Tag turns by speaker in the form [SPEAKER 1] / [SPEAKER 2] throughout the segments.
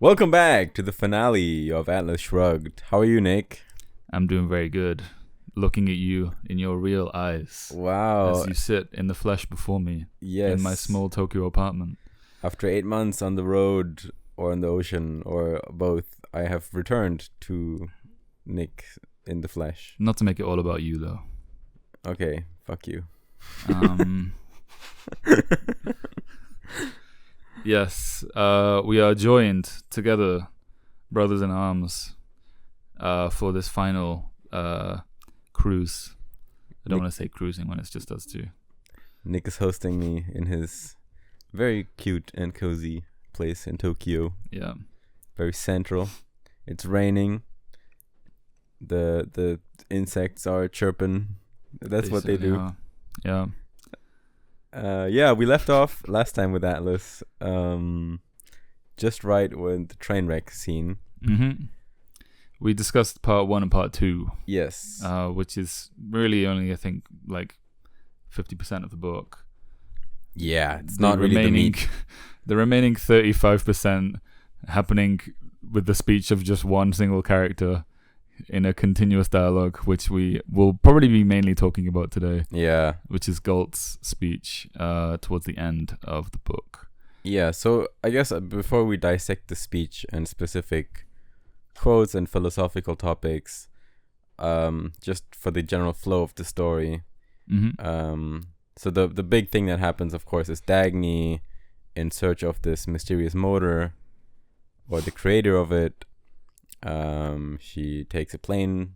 [SPEAKER 1] Welcome back to the finale of Atlas Shrugged. How are you, Nick?
[SPEAKER 2] I'm doing very good. Looking at you in your real eyes.
[SPEAKER 1] Wow.
[SPEAKER 2] As you sit in the flesh before me.
[SPEAKER 1] Yes.
[SPEAKER 2] In my small Tokyo apartment.
[SPEAKER 1] After 8 months on the road or on the ocean or both, I have returned to Nick in the flesh.
[SPEAKER 2] Not to make it all about you, though.
[SPEAKER 1] Okay, fuck you.
[SPEAKER 2] Yes, we are joined together, brothers in arms, for this final cruise. I don't want to say cruising when it's just us two.
[SPEAKER 1] Nick is hosting me in his very cute and cozy place in Tokyo.
[SPEAKER 2] Yeah.
[SPEAKER 1] Very central. It's raining. The insects are chirping. That's what they do.
[SPEAKER 2] Yeah.
[SPEAKER 1] We left off last time with Atlas, just right when the train wreck scene.
[SPEAKER 2] Mm-hmm. We discussed part 1 and part 2.
[SPEAKER 1] Yes.
[SPEAKER 2] Which is really only, I think, like 50% of the book.
[SPEAKER 1] Yeah, it's not really the meat.
[SPEAKER 2] The remaining 35% happening with the speech of just one single character in a continuous dialogue, which we will probably be mainly talking about today.
[SPEAKER 1] Yeah.
[SPEAKER 2] Which is Galt's speech towards the end of the book.
[SPEAKER 1] Yeah, so I guess before we dissect the speech and specific quotes and philosophical topics, just for the general flow of the story.
[SPEAKER 2] Mm-hmm.
[SPEAKER 1] So the big thing that happens, of course, is Dagny in search of this mysterious motor, or the creator of it. She takes a plane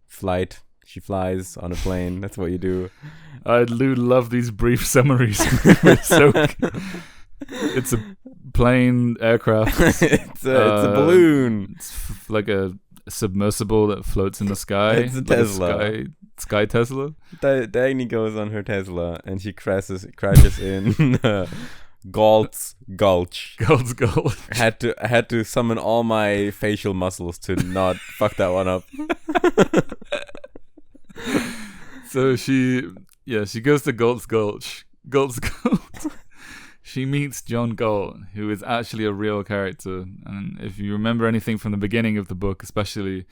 [SPEAKER 1] flight. She flies on a plane. That's what you do.
[SPEAKER 2] I do love these brief summaries. It's a plane, aircraft.
[SPEAKER 1] It's a balloon.
[SPEAKER 2] It's like a submersible that floats in the sky.
[SPEAKER 1] It's a Tesla.
[SPEAKER 2] Sky Tesla.
[SPEAKER 1] Dagny goes on her Tesla and she crashes in Galt's Gulch.
[SPEAKER 2] Galt's Gulch.
[SPEAKER 1] I had to summon all my facial muscles to not fuck that one up.
[SPEAKER 2] So she goes to Galt's Gulch. She meets John Galt, who is actually a real character. And if you remember anything from the beginning of the book, especially,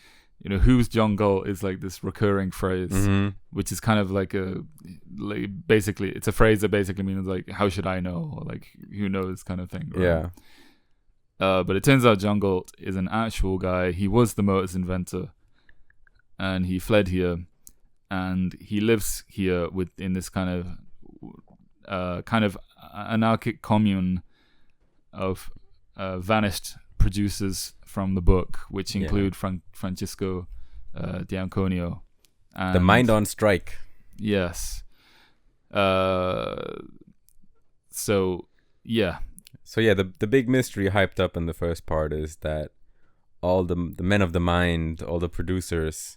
[SPEAKER 2] who's John Galt is like this recurring phrase,
[SPEAKER 1] Mm-hmm.
[SPEAKER 2] which is kind of basically, it's a phrase that basically means like, how should I know? Or like, who knows kind of thing. Right?
[SPEAKER 1] Yeah.
[SPEAKER 2] But it turns out John Galt is an actual guy. He was the motors inventor. And he fled here. And he lives here in this kind of anarchic commune of vanished producers from the book, which include Francisco D'Anconio.
[SPEAKER 1] The Mind on Strike.
[SPEAKER 2] Yes. The
[SPEAKER 1] big mystery hyped up in the first part is that all the men of the mind, all the producers,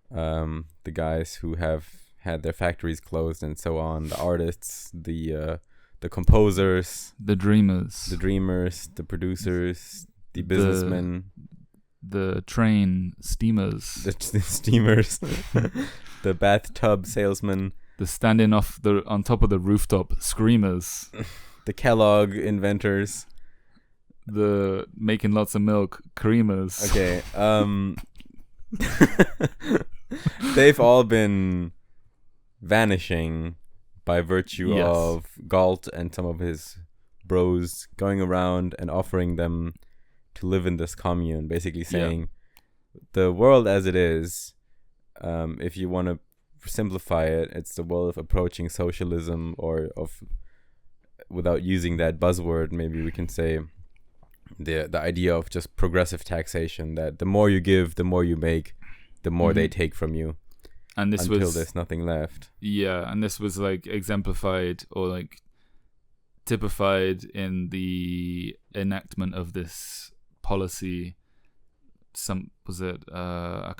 [SPEAKER 1] the guys who have had their factories closed and so on, the artists, the composers,
[SPEAKER 2] the dreamers,
[SPEAKER 1] the producers, the businessmen,
[SPEAKER 2] the train steamers,
[SPEAKER 1] the steamers, the bathtub salesmen,
[SPEAKER 2] the standing on top of the rooftop screamers,
[SPEAKER 1] the Kellogg inventors,
[SPEAKER 2] the making lots of milk creamers.
[SPEAKER 1] Okay, they've all been vanishing by virtue of Galt and some of his bros going around and offering them to live in this commune, basically saying the world as it is, if you want to simplify it, it's the world of approaching socialism, or of, without using that buzzword, maybe we can say the idea of just progressive taxation, that the more you give, the more you make, the more they take from you.
[SPEAKER 2] And this
[SPEAKER 1] until there's nothing left.
[SPEAKER 2] Yeah, and this was like exemplified or like typified in the enactment of this policy. I can't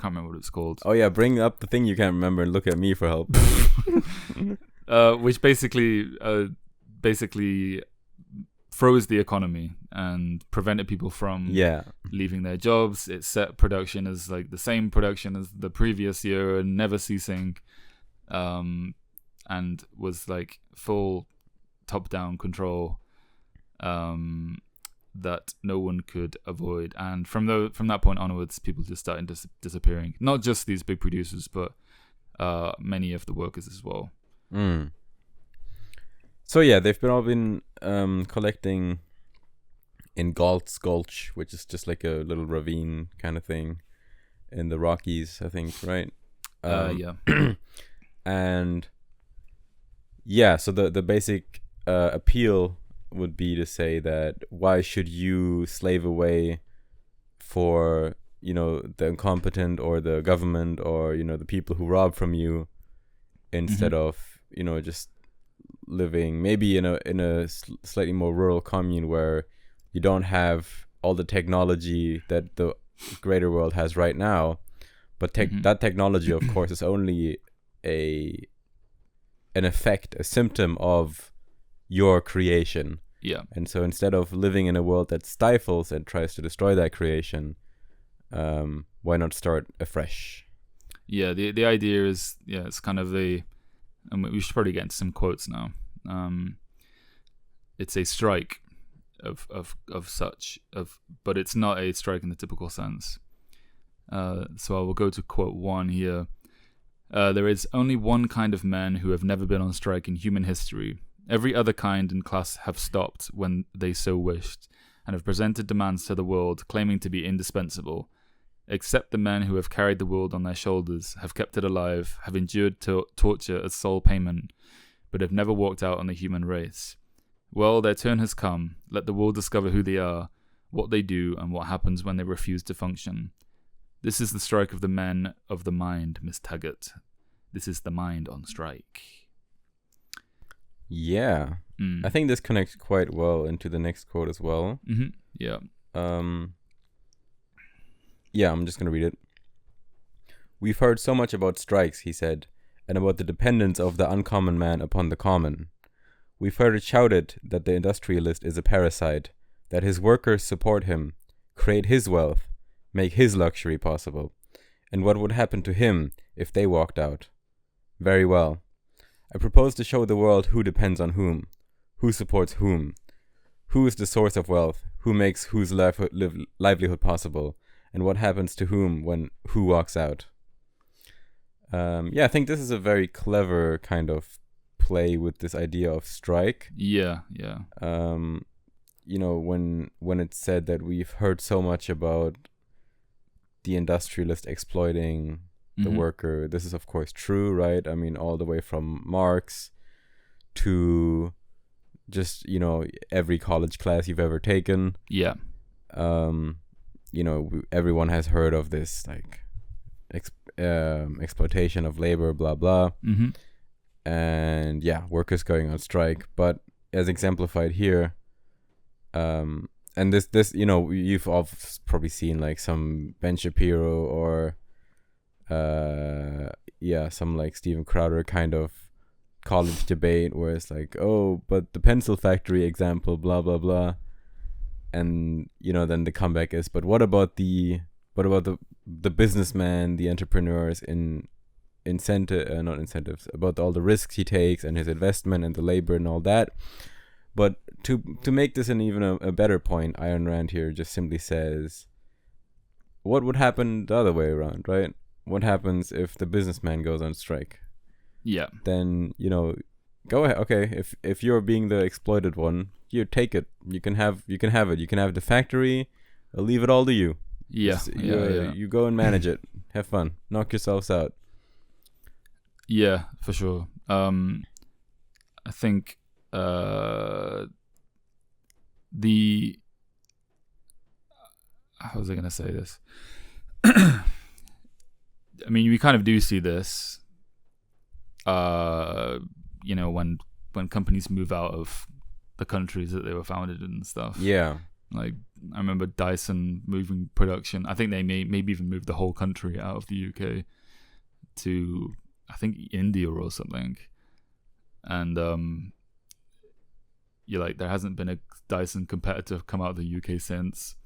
[SPEAKER 2] remember what it's called.
[SPEAKER 1] Oh yeah, bring up the thing you can't remember and look at me for help.
[SPEAKER 2] Which basically froze the economy and prevented people from leaving their jobs. It set production as like the same production as the previous year and never ceasing, and was like full top-down control. that no one could avoid. And from that point onwards, people just started disappearing. Not just these big producers, but many of the workers as well.
[SPEAKER 1] So yeah, they've all been collecting in Galt Speech, which is just like a little ravine kind of thing in the Rockies, I think, right?
[SPEAKER 2] Yeah.
[SPEAKER 1] And yeah, so the basic appeal would be to say that why should you slave away for, you know, the incompetent or the government or, you know, the people who rob from you, instead of, you know, just living maybe in a slightly more rural commune where you don't have all the technology that the greater world has right now, but that technology, of course, is only an effect, a symptom of your creation.
[SPEAKER 2] Yeah.
[SPEAKER 1] And so instead of living in a world that stifles and tries to destroy that creation, why not start afresh?
[SPEAKER 2] Yeah, the idea is, it's kind of and we should probably get into some quotes now. It's a strike but it's not a strike in the typical sense. So I will go to quote 1 here. There is only one kind of men who have never been on strike in human history. Every other kind and class have stopped when they so wished, and have presented demands to the world claiming to be indispensable. Except the men who have carried the world on their shoulders, have kept it alive, have endured torture as sole payment, but have never walked out on the human race. Well, their turn has come. Let the world discover who they are, what they do, and what happens when they refuse to function. This is the strike of the men of the mind, Miss Taggart. This is the mind on strike.
[SPEAKER 1] Yeah. I think this connects quite well into the next quote as well.
[SPEAKER 2] Yeah.
[SPEAKER 1] Yeah, I'm just going to read it. We've heard so much about strikes, he said, and about the dependence of the uncommon man upon the common. We've heard it shouted that the industrialist is a parasite, that his workers support him, create his wealth, make his luxury possible, and what would happen to him if they walked out. Very well. I propose to show the world who depends on whom, who supports whom, who is the source of wealth, who makes whose livelihood possible, and what happens to whom when who walks out. I think this is a very clever kind of play with this idea of strike.
[SPEAKER 2] Yeah.
[SPEAKER 1] You know, when it's said that we've heard so much about the industrialist exploiting the worker, this is of course true, right? I mean, all the way from Marx to just, you know, every college class you've ever taken.
[SPEAKER 2] Yeah.
[SPEAKER 1] You know, everyone has heard of this, like, exploitation of labor, blah, blah. And yeah, workers going on strike. But as exemplified here, and this, you know, you've all probably seen like some Ben Shapiro or, some like Steven Crowder kind of college debate where it's like, oh, but the pencil factory example, blah, blah, blah. And, you know, then the comeback is, but what about the businessman, the entrepreneurs not incentives, about all the risks he takes and his investment and the labor and all that. But to make this an even a better point, Ayn Rand here just simply says, what would happen the other way around, right? What happens if the businessman goes on strike?
[SPEAKER 2] Yeah.
[SPEAKER 1] Then, you know, go ahead. Okay, if you're being the exploited one, you take it. You can have it. You can have the factory. I'll leave it all to you.
[SPEAKER 2] Yeah.
[SPEAKER 1] You go and manage it. Have fun. Knock yourselves out.
[SPEAKER 2] Yeah, for sure. I think how was I going to say this? I mean, we kind of do see this, you know, when companies move out of the countries that they were founded in and stuff.
[SPEAKER 1] Yeah.
[SPEAKER 2] Like, I remember Dyson moving production. I think they maybe even moved the whole country out of the UK to, I think, India or something. And you're like, there hasn't been a Dyson competitor come out of the UK since.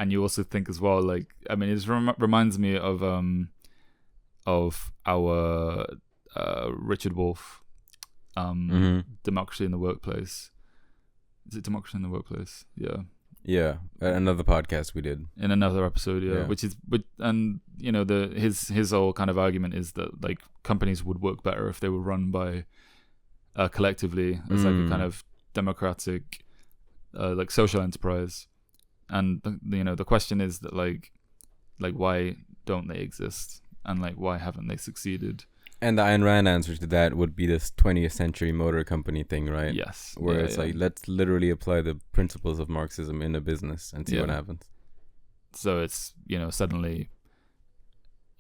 [SPEAKER 2] And you also think as well, like, I mean, it reminds me of our Richard Wolff, Democracy in the Workplace, Is it Democracy in the Workplace? Yeah.
[SPEAKER 1] Yeah, another podcast we did
[SPEAKER 2] in another episode. Yeah. And you know, his whole kind of argument is that like companies would work better if they were run by collectively as like a kind of democratic like social enterprise. And you know, the question is that like why don't they exist, and like why haven't they succeeded?
[SPEAKER 1] And the Ayn Rand answer to that would be this 20th century motor company thing, right?
[SPEAKER 2] Yes.
[SPEAKER 1] Where it's like, let's literally apply the principles of Marxism in a business and see what happens.
[SPEAKER 2] So it's, you know, suddenly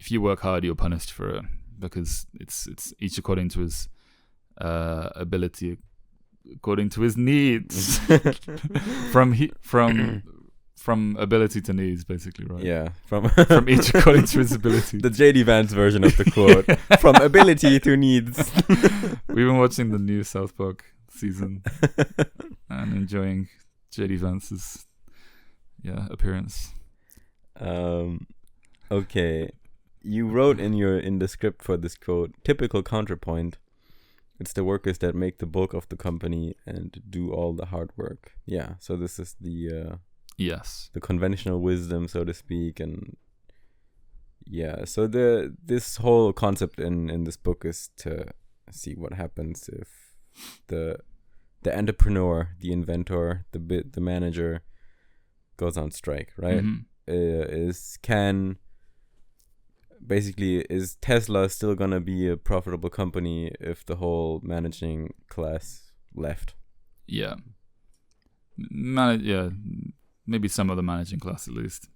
[SPEAKER 2] if you work hard, you're punished for it, because it's each according to his ability, according to his needs. From ability to needs, basically, right?
[SPEAKER 1] Yeah, from
[SPEAKER 2] each according to his ability.
[SPEAKER 1] The JD Vance version of the quote: "From ability to needs."
[SPEAKER 2] We've been watching the new South Park season and enjoying JD Vance's appearance.
[SPEAKER 1] Okay, you wrote in the script for this quote, typical counterpoint. It's the workers that make the bulk of the company and do all the hard work. Yeah, so this is the conventional wisdom, so to speak. And so this whole concept in this book is to see what happens if the entrepreneur, the inventor, the manager goes on strike, right? Is Tesla still gonna be a profitable company if the whole managing class left?
[SPEAKER 2] Yeah. Maybe some of the managing class at least.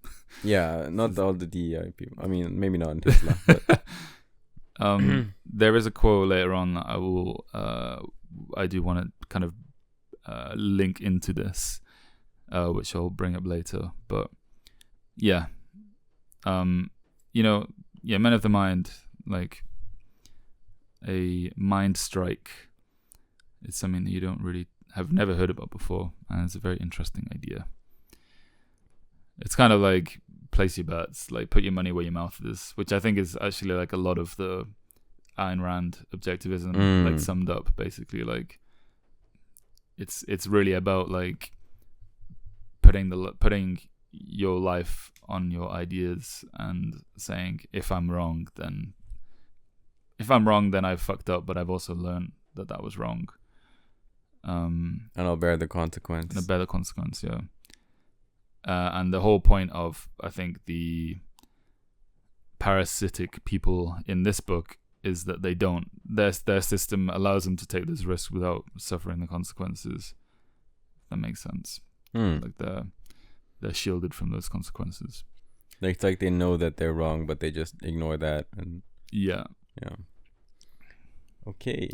[SPEAKER 1] Yeah, not all the DEI people. I mean, maybe not in Tesla. But.
[SPEAKER 2] There is a quote later on that I do want to kind of link into this, which I'll bring up later. But Men of the Mind, like a mind strike, is something that you don't really have never heard about before, and it's a very interesting idea. It's kind of like place your bets, like put your money where your mouth is, which I think is actually like a lot of the Ayn Rand objectivism, like summed up. Basically, like it's really about like putting your life on your ideas and saying, if I'm wrong, then I've fucked up, but I've also learned that was wrong.
[SPEAKER 1] And I'll bear the consequence.
[SPEAKER 2] Yeah. And the whole point of, I think, the parasitic people in this book is that they don't. Their system allows them to take this risk without suffering the consequences. That makes sense. Like they're shielded from those consequences.
[SPEAKER 1] It's like they know that they're wrong, but they just ignore that. And
[SPEAKER 2] yeah.
[SPEAKER 1] Okay.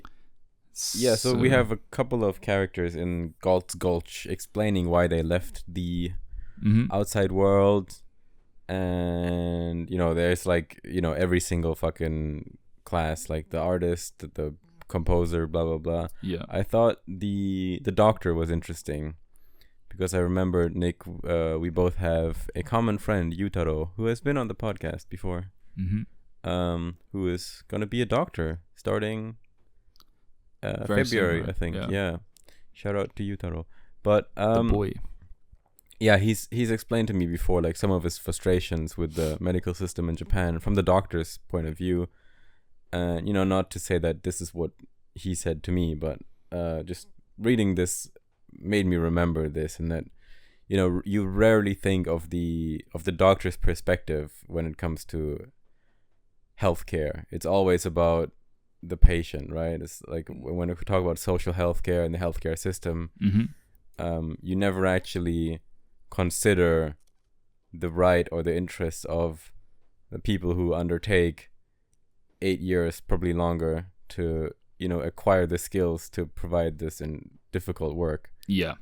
[SPEAKER 1] Yeah, so we have a couple of characters in Galt's Gulch explaining why they left the outside world, and there's like every single fucking class, like the artist, the composer, blah blah blah.
[SPEAKER 2] Yeah,
[SPEAKER 1] I thought the doctor was interesting because I remember, Nick, we both have a common friend, Yutaro, who has been on the podcast before, who is gonna be a doctor starting February, I think. Yeah, shout out to Yutaro. But
[SPEAKER 2] the boy.
[SPEAKER 1] Yeah, he's explained to me before, like, some of his frustrations with the medical system in Japan from the doctor's point of view. And, not to say that this is what he said to me, but just reading this made me remember this, and that, you rarely think of the doctor's perspective when it comes to healthcare. It's always about the patient, right? It's like when we talk about social healthcare and the healthcare system, you never actually consider the right or the interests of the people who undertake 8 years, probably longer, to acquire the skills to provide this in difficult work. Do you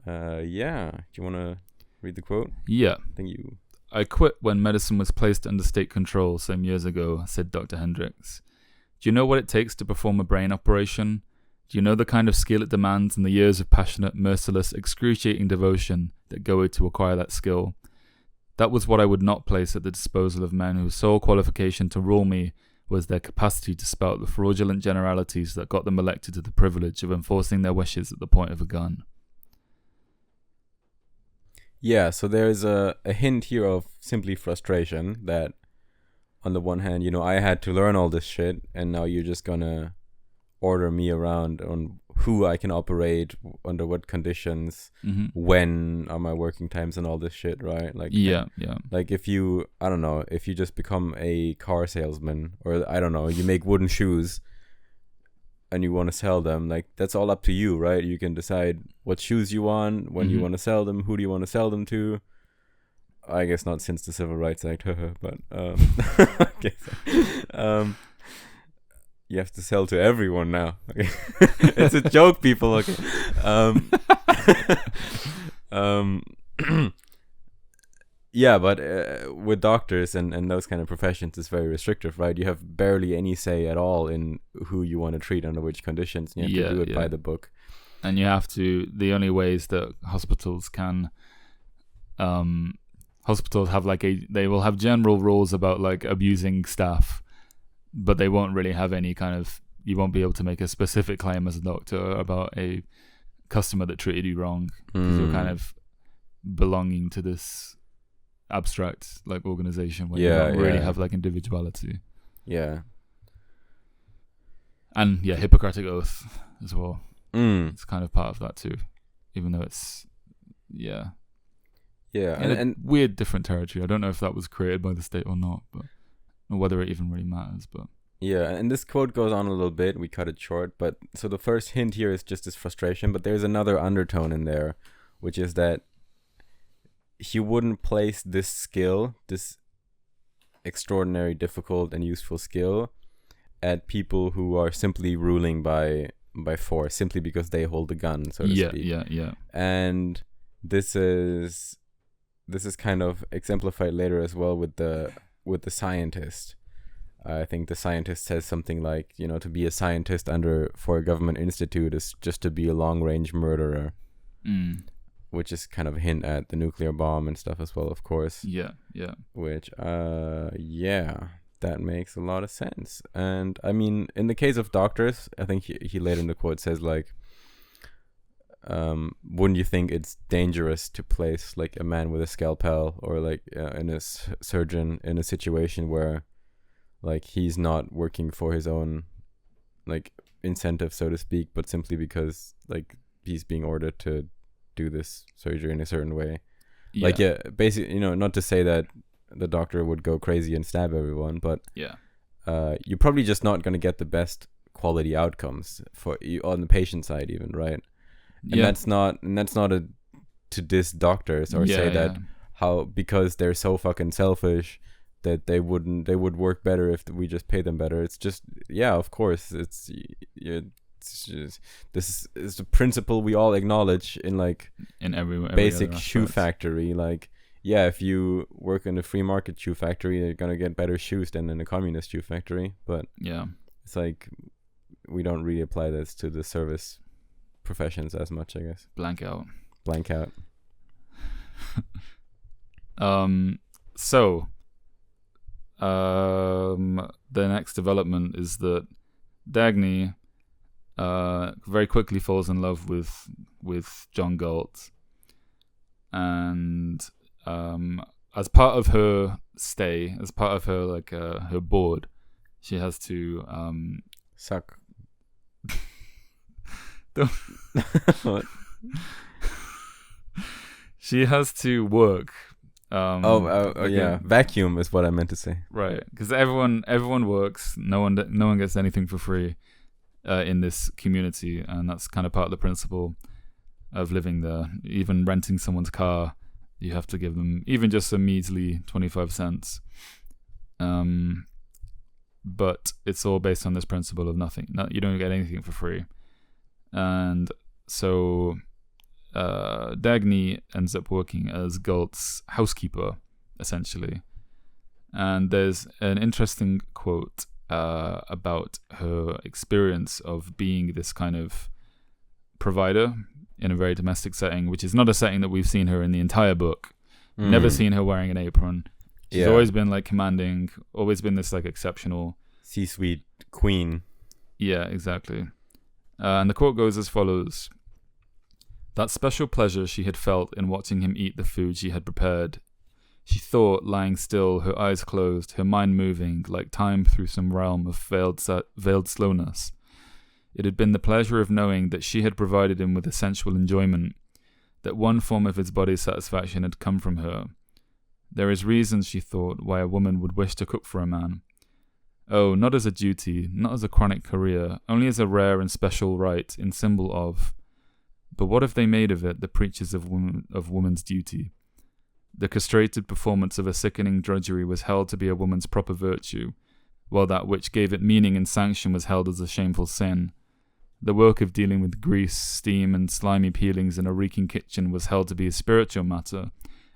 [SPEAKER 1] want to read the quote?
[SPEAKER 2] Thank you. I quit when medicine was placed under state control some years ago, said Dr. Hendricks. Do you know what it takes to perform a brain operation? Do you know the kind of skill it demands and the years of passionate, merciless, excruciating devotion that go to acquire that skill? That was what I would not place at the disposal of men whose sole qualification to rule me was their capacity to spout the fraudulent generalities that got them elected to the privilege of enforcing their wishes at the point of a gun.
[SPEAKER 1] Yeah, so there's a hint here of simply frustration that on the one hand, I had to learn all this shit, and now you're just gonna order me around on who I can operate, under what conditions, when are my working times and all this shit, right? Like,
[SPEAKER 2] yeah.
[SPEAKER 1] Like if you just become a car salesman, or I don't know, you make wooden shoes and you want to sell them, like that's all up to you, right? You can decide what shoes you want, when you want to sell them, who do you want to sell them to. I guess not since the Civil Rights Act, but okay, you have to sell to everyone now. Okay. It's a joke, people. Okay. Yeah, but with doctors and those kind of professions, it's very restrictive, right? You have barely any say at all in who you want to treat under which conditions. You have to do it by the book.
[SPEAKER 2] And you have to, the only ways that hospitals can, hospitals have they will have general rules about like abusing staff, but they won't really have any kind of, you won't be able to make a specific claim as a doctor about a customer that treated you wrong, because you're kind of belonging to this abstract like organization where you don't really have like individuality.
[SPEAKER 1] Yeah.
[SPEAKER 2] And Hippocratic Oath as well. It's kind of part of that too, even though it's and weird different territory. I don't know if that was created by the state or not, but or whether it even really matters. But
[SPEAKER 1] yeah, and this quote goes on a little bit. We cut it short, but so the first hint here is just this frustration, but there's another undertone in there, which is that he wouldn't place this skill, this extraordinary, difficult, and useful skill, at people who are simply ruling by force, simply because they hold the gun, so to speak.
[SPEAKER 2] Yeah.
[SPEAKER 1] And this is kind of exemplified later as well with the scientist. I think the scientist says something like, to be a scientist for a government institute is just to be a long-range murderer. Which is kind of a hint at the nuclear bomb and stuff as well, of course.
[SPEAKER 2] Yeah.
[SPEAKER 1] Which, that makes a lot of sense. And I mean, in the case of doctors, I think he later in the quote says like, wouldn't you think it's dangerous to place like a man with a scalpel or like surgeon in a situation where like he's not working for his own like incentive, so to speak, but simply because like he's being ordered to do this surgery in a certain way. Basically, not to say that the doctor would go crazy and stab everyone, but you're probably just not going to get the best quality outcomes for you on the patient side even, right? And that's not to diss doctors or say that how, because they're so fucking selfish that they would work better if we just pay them better. It's just, of course, it's just, this is the principle we all acknowledge in every basic shoe factory. Like, if you work in a free market shoe factory, you're gonna get better shoes than in a communist shoe factory. But it's like we don't really apply this to the service professions as much, I guess. Blank out.
[SPEAKER 2] So the next development is that Dagny very quickly falls in love with John Galt, and as part of her stay, as part of her her board, she has to
[SPEAKER 1] suck.
[SPEAKER 2] What? She has to work.
[SPEAKER 1] Vacuum is what I meant to say.
[SPEAKER 2] Right, because everyone works. No one gets anything for free. In this community, and that's kind of part of the principle of living there. Even renting someone's car, you have to give them even just a measly 25 cents. But it's all based on this principle of nothing. You don't get anything for free. And so Dagny ends up working as Galt's housekeeper, essentially. And there's an interesting quote about her experience of being this kind of provider in a very domestic setting, which is not a setting that we've seen her in the entire book. Never seen her wearing an apron. She's always been like commanding, always been this like exceptional
[SPEAKER 1] C-suite queen.
[SPEAKER 2] Yeah, exactly. And the quote goes as follows: That special pleasure she had felt in watching him eat the food she had prepared. She thought, lying still, her eyes closed, her mind moving, like time through some realm of veiled slowness. It had been the pleasure of knowing that she had provided him with a sensual enjoyment, that one form of his body's satisfaction had come from her. There is reason, she thought, why a woman would wish to cook for a man. Oh, not as a duty, not as a chronic career, only as a rare and special right in symbol of. But what if they made of it the preachers of woman's duty? The castrated performance of a sickening drudgery was held to be a woman's proper virtue, while that which gave it meaning and sanction was held as a shameful sin. The work of dealing with grease, steam, and slimy peelings in a reeking kitchen was held to be a spiritual matter,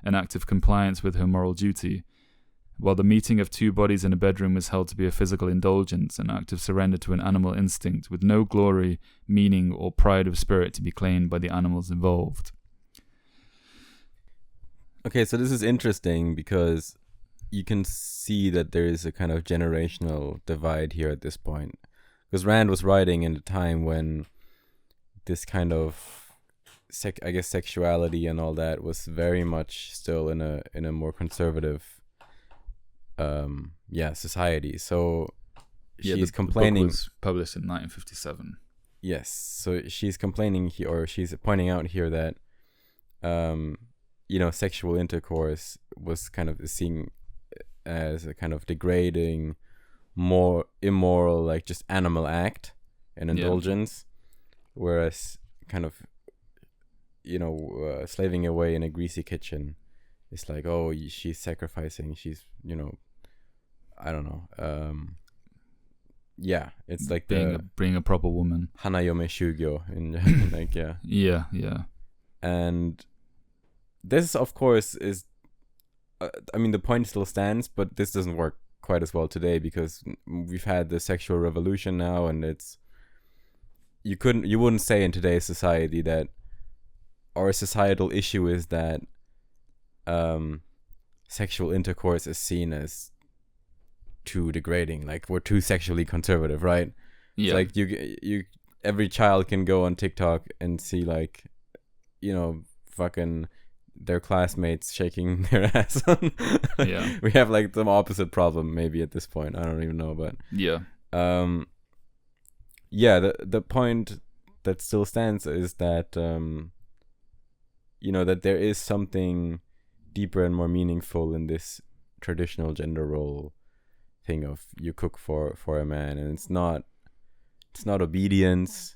[SPEAKER 2] an act of compliance with her moral duty, while the meeting of two bodies in a bedroom was held to be a physical indulgence, an act of surrender to an animal instinct, with no glory, meaning, or pride of spirit to be claimed by the animals involved.
[SPEAKER 1] Okay, so this is interesting because you can see that there is a kind of generational divide here at this point. Because Rand was writing in a time when this kind of, sexuality and all that was very much still in a more conservative society. So she's complaining.
[SPEAKER 2] The book was published in 1957.
[SPEAKER 1] Yes, so she's complaining here, or she's pointing out here that sexual intercourse was kind of seen as a kind of degrading, more immoral, like just animal act and indulgence, whereas kind of slaving away in a greasy kitchen is like, oh, she's sacrificing, she's I don't know. It's like
[SPEAKER 2] being a proper woman.
[SPEAKER 1] Hanayome Shugyo in Japan, like
[SPEAKER 2] Yeah.
[SPEAKER 1] And this, of course, is. The point still stands, but this doesn't work quite as well today because we've had the sexual revolution now, and you wouldn't say in today's society that our societal issue is that sexual intercourse is seen as too degrading, like we're too sexually conservative, right?
[SPEAKER 2] Yeah.
[SPEAKER 1] It's like you every child can go on TikTok and see like fucking their classmates shaking their ass on.
[SPEAKER 2] Yeah.
[SPEAKER 1] We have like some opposite problem maybe at this point, I don't even know, but the point that still stands is that that there is something deeper and more meaningful in this traditional gender role thing of you cook for a man, and it's not obedience,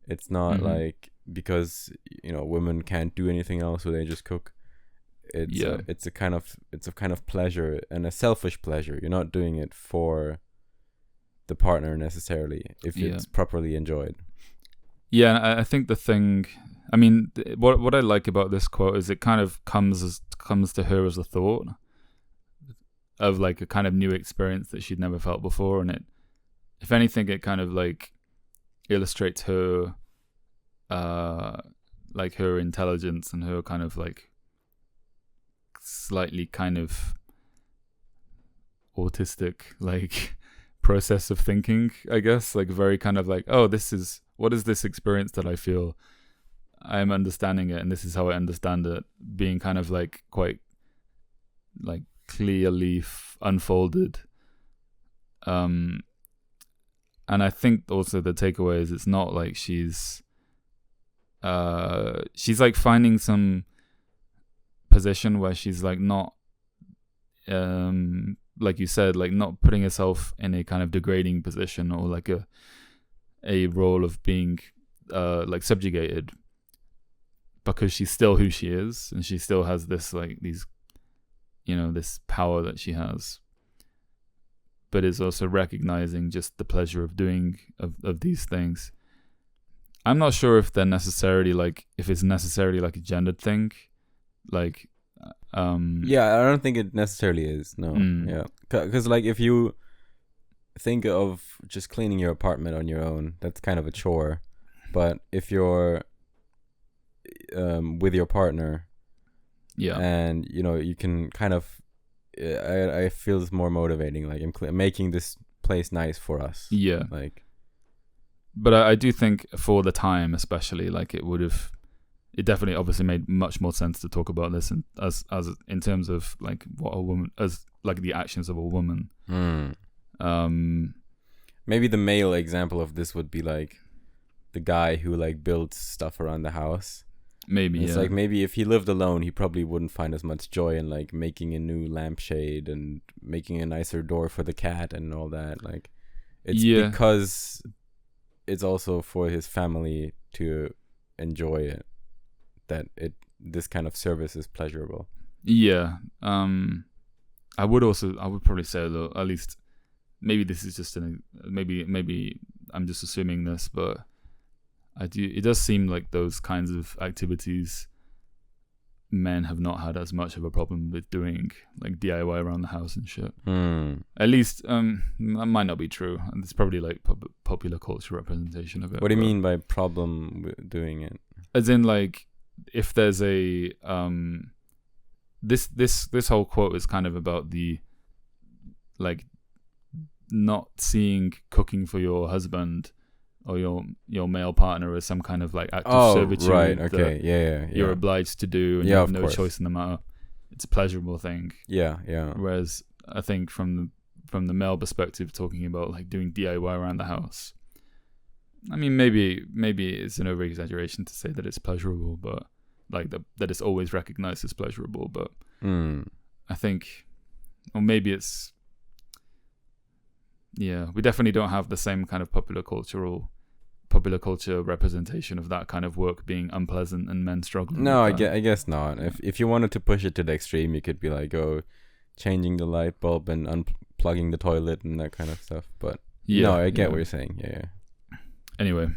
[SPEAKER 1] it's not like because women can't do anything else so they just cook. It's a kind of pleasure, and a selfish pleasure. You're not doing it for the partner necessarily if it's properly enjoyed.
[SPEAKER 2] Yeah, I think the thing, what I like about this quote is it kind of comes to her as a thought of like a kind of new experience that she'd never felt before, and if anything, it kind of like illustrates her like her intelligence and her kind of like slightly kind of autistic like process of thinking, I guess, like very kind of like, oh, what is this experience that I feel I'm understanding it, and this is how I understand it, being kind of like quite like clearly unfolded. And I think also the takeaway is it's not like she's like finding some position where she's like not like you said, like not putting herself in a kind of degrading position or like a role of being like subjugated, because she's still who she is, and she still has this like these this power that she has, but is also recognizing just the pleasure of doing of these things. I'm not sure if they're necessarily like, if it's necessarily like a gendered thing, like
[SPEAKER 1] I don't think it necessarily is, no. Because like if you think of just cleaning your apartment on your own, that's kind of a chore, but if you're with your partner, and you can kind of I feel it's more motivating, like I'm making this place nice for us,
[SPEAKER 2] but I do think for the time especially, like it it definitely obviously made much more sense to talk about this as in terms of like what a woman, as like the actions of a woman.
[SPEAKER 1] Maybe the male example of this would be like the guy who like builds stuff around the house.
[SPEAKER 2] Maybe
[SPEAKER 1] it's like maybe if he lived alone, he probably wouldn't find as much joy in like making a new lampshade and making a nicer door for the cat and all that. Like it's because it's also for his family to enjoy it that this kind of service is pleasurable.
[SPEAKER 2] I would probably say though, at least maybe this is just maybe I'm just assuming this, but it does seem like those kinds of activities men have not had as much of a problem with doing, like DIY around the house and shit. At least that might not be true, and it's probably like popular culture representation of it.
[SPEAKER 1] What do you mean by problem with doing it?
[SPEAKER 2] As in, like, if there's a this whole quote is kind of about the like not seeing cooking for your husband or your male partner as some kind of like act of servitude.
[SPEAKER 1] Right, okay, yeah.
[SPEAKER 2] You're obliged to do, and you have no choice in the matter. It's a pleasurable thing. Yeah. Whereas I think from the male perspective, talking about like doing DIY around the house, I mean, maybe it's an over exaggeration to say that it's pleasurable, but like that it's always recognized as pleasurable. But I think, or maybe it's, we definitely don't have the same kind of popular culture representation of that kind of work being unpleasant and men struggling.
[SPEAKER 1] No, I guess not. If you wanted to push it to the extreme, you could be like, changing the light bulb and unplugging the toilet and that kind of stuff. But I get what you're saying. Yeah.
[SPEAKER 2] Anyway,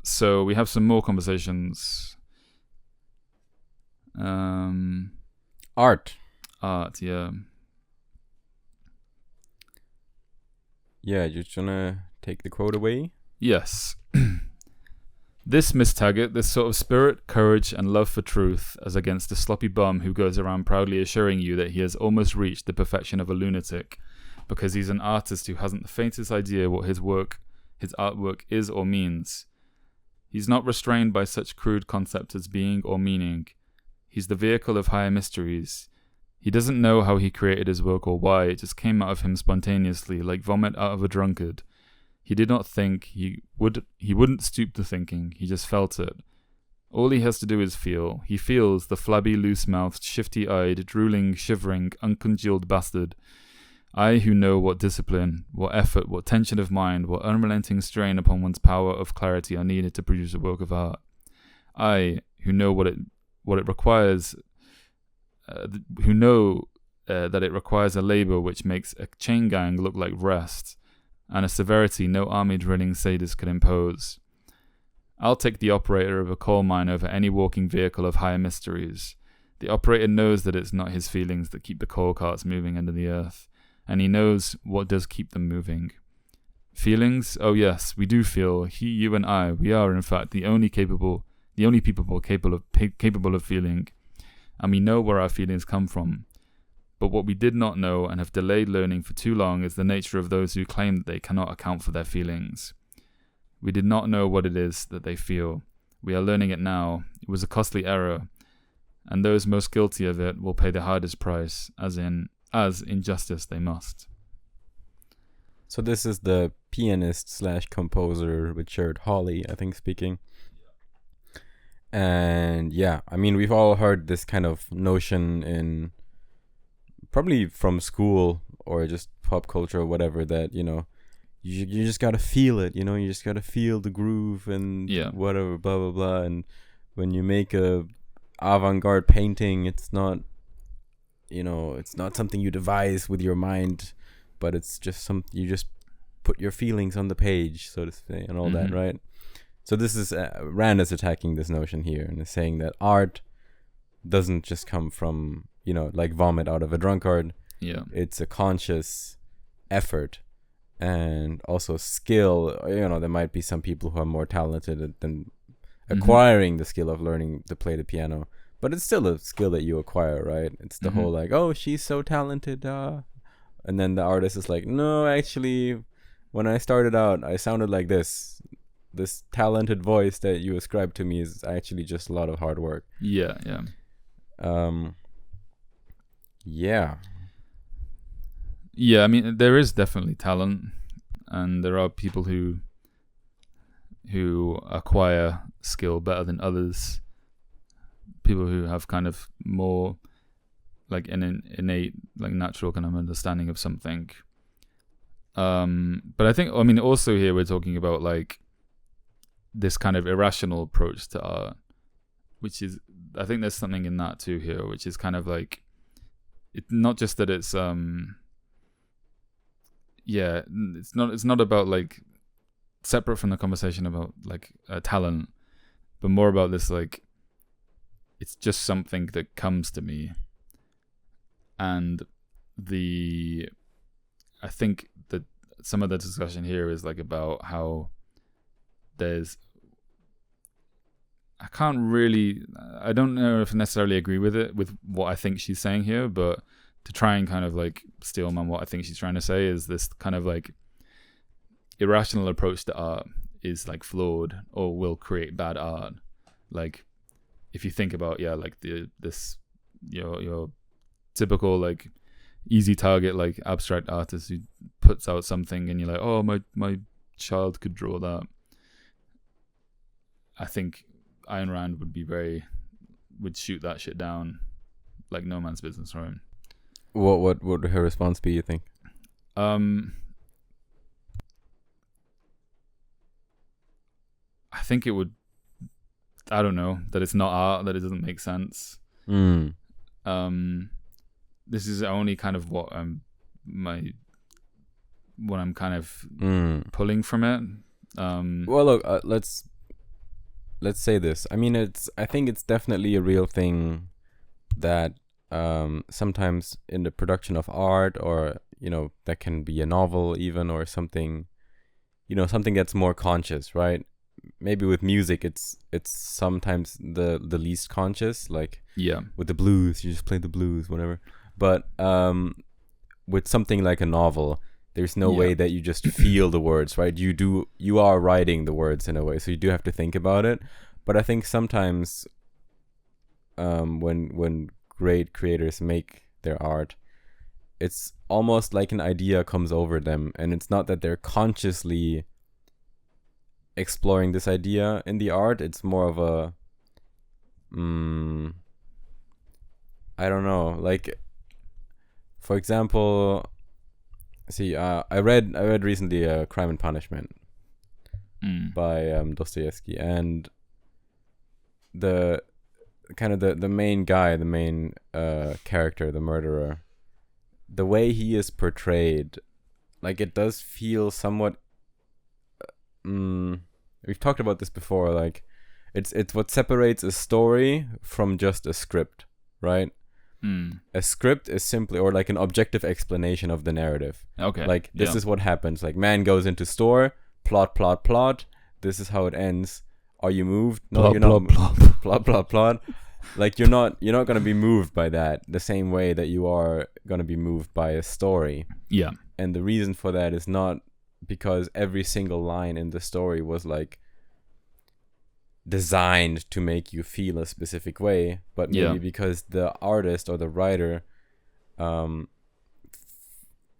[SPEAKER 2] so we have some more conversations.
[SPEAKER 1] Art,
[SPEAKER 2] yeah.
[SPEAKER 1] Yeah, you're trying to take the quote away?
[SPEAKER 2] Yes. This, Miss Taggart, this sort of spirit, courage, and love for truth, as against the sloppy bum who goes around proudly assuring you that he has almost reached the perfection of a lunatic, because he's an artist who hasn't the faintest idea what his artwork is or means. He's not restrained by such crude concepts as being or meaning. He's the vehicle of higher mysteries. He doesn't know how he created his work or why. It just came out of him spontaneously, like vomit out of a drunkard. He did not think. He wouldn't stoop to thinking. He just felt it. All he has to do is feel. He feels the flabby, loose-mouthed, shifty-eyed, drooling, shivering, uncongealed bastard. I who know what discipline, what effort, what tension of mind, what unrelenting strain upon one's power of clarity are needed to produce a work of art. I who know what it requires. Who know that it requires a labor which makes a chain gang look like rest, and a severity no army drilling sadist could impose. I'll take the operator of a coal mine over any walking vehicle of higher mysteries. The operator knows that it's not his feelings that keep the coal carts moving under the earth, and he knows what does keep them moving. Feelings? Oh yes, we do feel. He, you, and I. We are, in fact, the only people capable of feeling. And we know where our feelings come from. But what we did not know and have delayed learning for too long is the nature of those who claim that they cannot account for their feelings. We did not know what it is that they feel. We are learning it now. It was a costly error, and those most guilty of it will pay the hardest price, as in justice they must.
[SPEAKER 1] So this is the pianist / composer Richard Hawley, I think, speaking. And yeah, I mean, we've all heard this kind of notion in probably from school or just pop culture or whatever, that, you just gotta feel it, you just gotta feel the groove and whatever, blah, blah, blah. And when you make a avant-garde painting, it's not, it's not something you devise with your mind, but it's just you just put your feelings on the page, so to say, and all that, right? So this is, Rand is attacking this notion here and is saying that art doesn't just come from, like vomit out of a drunkard.
[SPEAKER 2] Yeah.
[SPEAKER 1] It's a conscious effort and also skill. There might be some people who are more talented than acquiring the skill of learning to play the piano, but it's still a skill that you acquire, right? It's the whole like, oh, she's so talented. And then the artist is like, no, actually, when I started out, I sounded like this. this talented voice that you ascribe to me is actually just a lot of hard work.
[SPEAKER 2] Yeah.
[SPEAKER 1] Yeah.
[SPEAKER 2] I mean, there is definitely talent, and there are people who acquire skill better than others. People who have kind of more like an innate, like natural kind of understanding of something. But I think, I mean, also here we're talking about like this kind of irrational approach to art, which is, I think there's something in that too here, which is kind of like, it's not just that it's it's not about like, separate from the conversation about like talent, but more about this like, it's just something that comes to me. And I think that some of the discussion here is like about how I don't know if I necessarily agree with it, with what I think she's saying here, but to try and kind of like steel man what I think she's trying to say is this kind of like irrational approach to art is like flawed or will create bad art. Like if you think about like your typical like easy target like abstract artist who puts out something and you're like, oh, my child could draw that. I think Ayn Rand would shoot that shit down like no man's business, right?
[SPEAKER 1] What would her response be, you think?
[SPEAKER 2] I think it would, I don't know, that it's not art, that it doesn't make sense. This is only kind of what I'm kind of pulling from it.
[SPEAKER 1] Well, look, let's say this. I mean, I think it's definitely a real thing that sometimes in the production of art, or that can be a novel even, or something, something that's more conscious, right? Maybe with music, it's sometimes the least conscious, like with the blues, you just play the blues, whatever. But with something like a novel, there's no way that you just feel the words, right? You are writing the words in a way, so you do have to think about it. But I think sometimes when great creators make their art, it's almost like an idea comes over them, and it's not that they're consciously exploring this idea in the art. It's more of a I don't know, like, for example, I read recently Crime and Punishment by Dostoevsky, and the kind of the main guy, the main character, the murderer, the way he is portrayed, like, it does feel somewhat we've talked about this before, like it's what separates a story from just a script, right? A script is simply, or like an objective explanation of the narrative.
[SPEAKER 2] Okay.
[SPEAKER 1] Like, this is what happens. Like, man goes into store, plot. This is how it ends. Are you moved? No, you're not. Plot. Like, you're not gonna be moved by that the same way that you are gonna be moved by a story.
[SPEAKER 2] Yeah.
[SPEAKER 1] And the reason for that is not because every single line in the story was like designed to make you feel a specific way, but maybe because the artist or the writer kind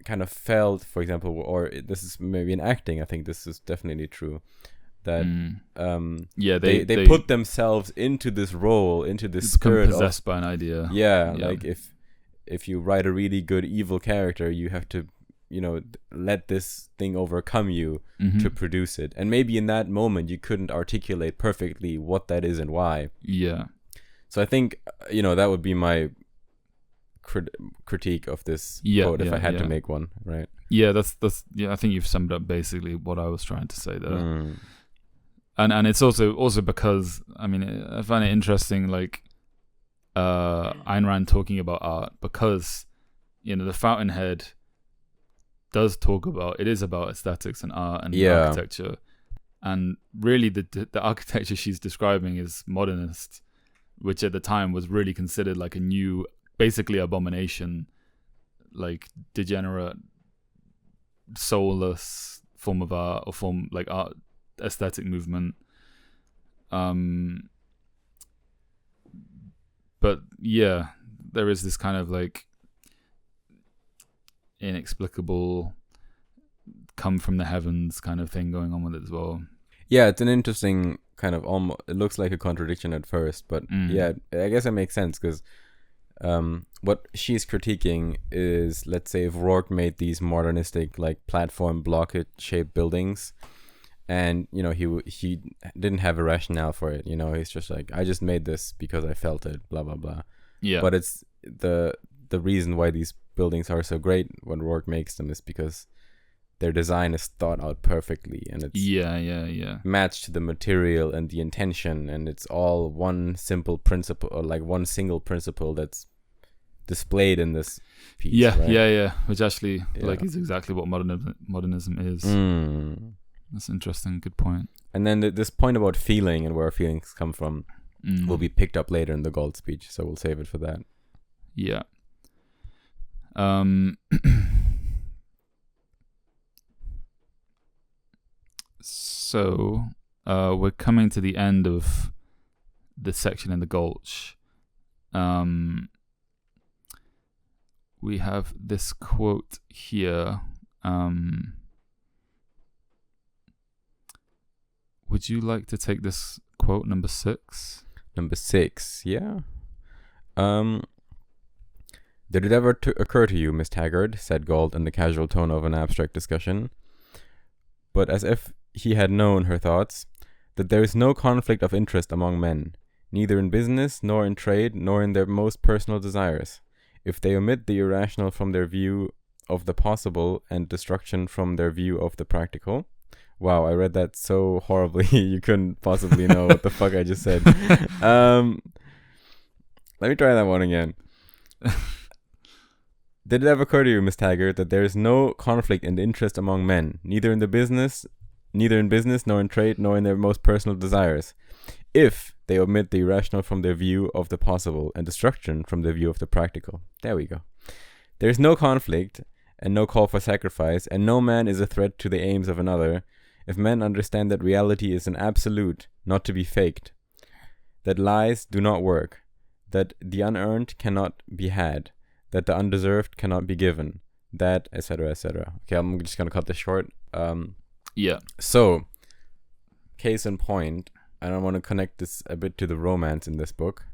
[SPEAKER 1] of felt, for example, or this is maybe in acting, I think this is definitely true, that they put themselves into this role, into this spirit,
[SPEAKER 2] possessed by an idea.
[SPEAKER 1] Like if you write a really good evil character, you have to let this thing overcome you to produce it. And maybe in that moment you couldn't articulate perfectly what that is and why. So I think that would be my critique of this quote if I had to make one, right?
[SPEAKER 2] That's I think you've summed up basically what I was trying to say there. And it's also because, I mean, I find it interesting, like Ayn Rand talking about art, because the Fountainhead does talk about, it is about aesthetics and art and architecture, and really the architecture she's describing is modernist, which at the time was really considered like a new, basically abomination, like degenerate, soulless form of art, or form like art aesthetic movement. But yeah, there is this kind of like inexplicable come from the heavens kind of thing going on with it as well.
[SPEAKER 1] Yeah, it's an interesting kind of almost, it looks like a contradiction at first, but yeah, I guess it makes sense because what she's critiquing is, let's say if Rourke made these modernistic like platform block shaped buildings, and you know he didn't have a rationale for it, you know, he's just like, I just made this because I felt it, blah blah blah.
[SPEAKER 2] Yeah,
[SPEAKER 1] but it's the reason why these buildings are so great when Rourke makes them is because their design is thought out perfectly, and it's matched to the material and the intention, and it's all one simple principle, or like one single principle that's displayed in this piece.
[SPEAKER 2] Yeah, which actually like is exactly what modernism is. That's interesting. Good point.
[SPEAKER 1] And then this point about feeling and where our feelings come from will be picked up later in the Galt speech, so we'll save it for that.
[SPEAKER 2] Yeah. So we're coming to the end of the section in the Gulch. We have this quote here. Would you like to take this quote, number 6?
[SPEAKER 1] Number 6, yeah. Did it ever occur to you, Miss Taggart, said Galt in the casual tone of an abstract discussion, but as if he had known her thoughts, that there is no conflict of interest among men, neither in business, nor in trade, nor in their most personal desires, if they omit the irrational from their view of the possible and destruction from their view of the practical. Wow, I read that so horribly, you couldn't possibly know what the fuck I just said. Let me try that one again. Did it ever occur to you, Miss Taggart, that there is no conflict in interest among men, neither in business, nor in trade, nor in their most personal desires, if they omit the irrational from their view of the possible and destruction from their view of the practical? There we go. There is no conflict and no call for sacrifice, and no man is a threat to the aims of another, if men understand that reality is an absolute, not to be faked, that lies do not work, that the unearned cannot be had, that the undeserved cannot be given, that, etc., etc. Okay, I'm just going to cut this short. So, case in point, and I want to connect this a bit to the romance in this book.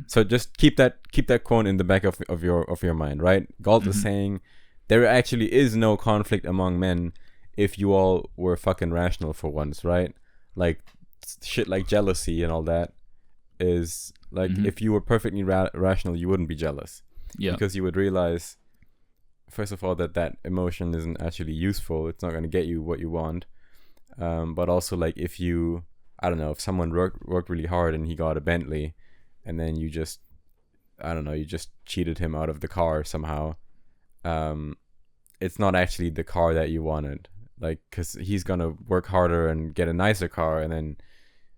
[SPEAKER 1] So just keep that quote in the back of your mind, right? Galt is saying there actually is no conflict among men if you all were fucking rational for once, right? Like shit like jealousy and all that is like, if you were perfectly rational, you wouldn't be jealous. Yeah. Because you would realize, first of all, that emotion isn't actually useful. It's not going to get you what you want. But also, like, if you, I don't know, if someone worked really hard and he got a Bentley, and then you just, I don't know, you just cheated him out of the car somehow, it's not actually the car that you wanted. Like, because he's going to work harder and get a nicer car, and then,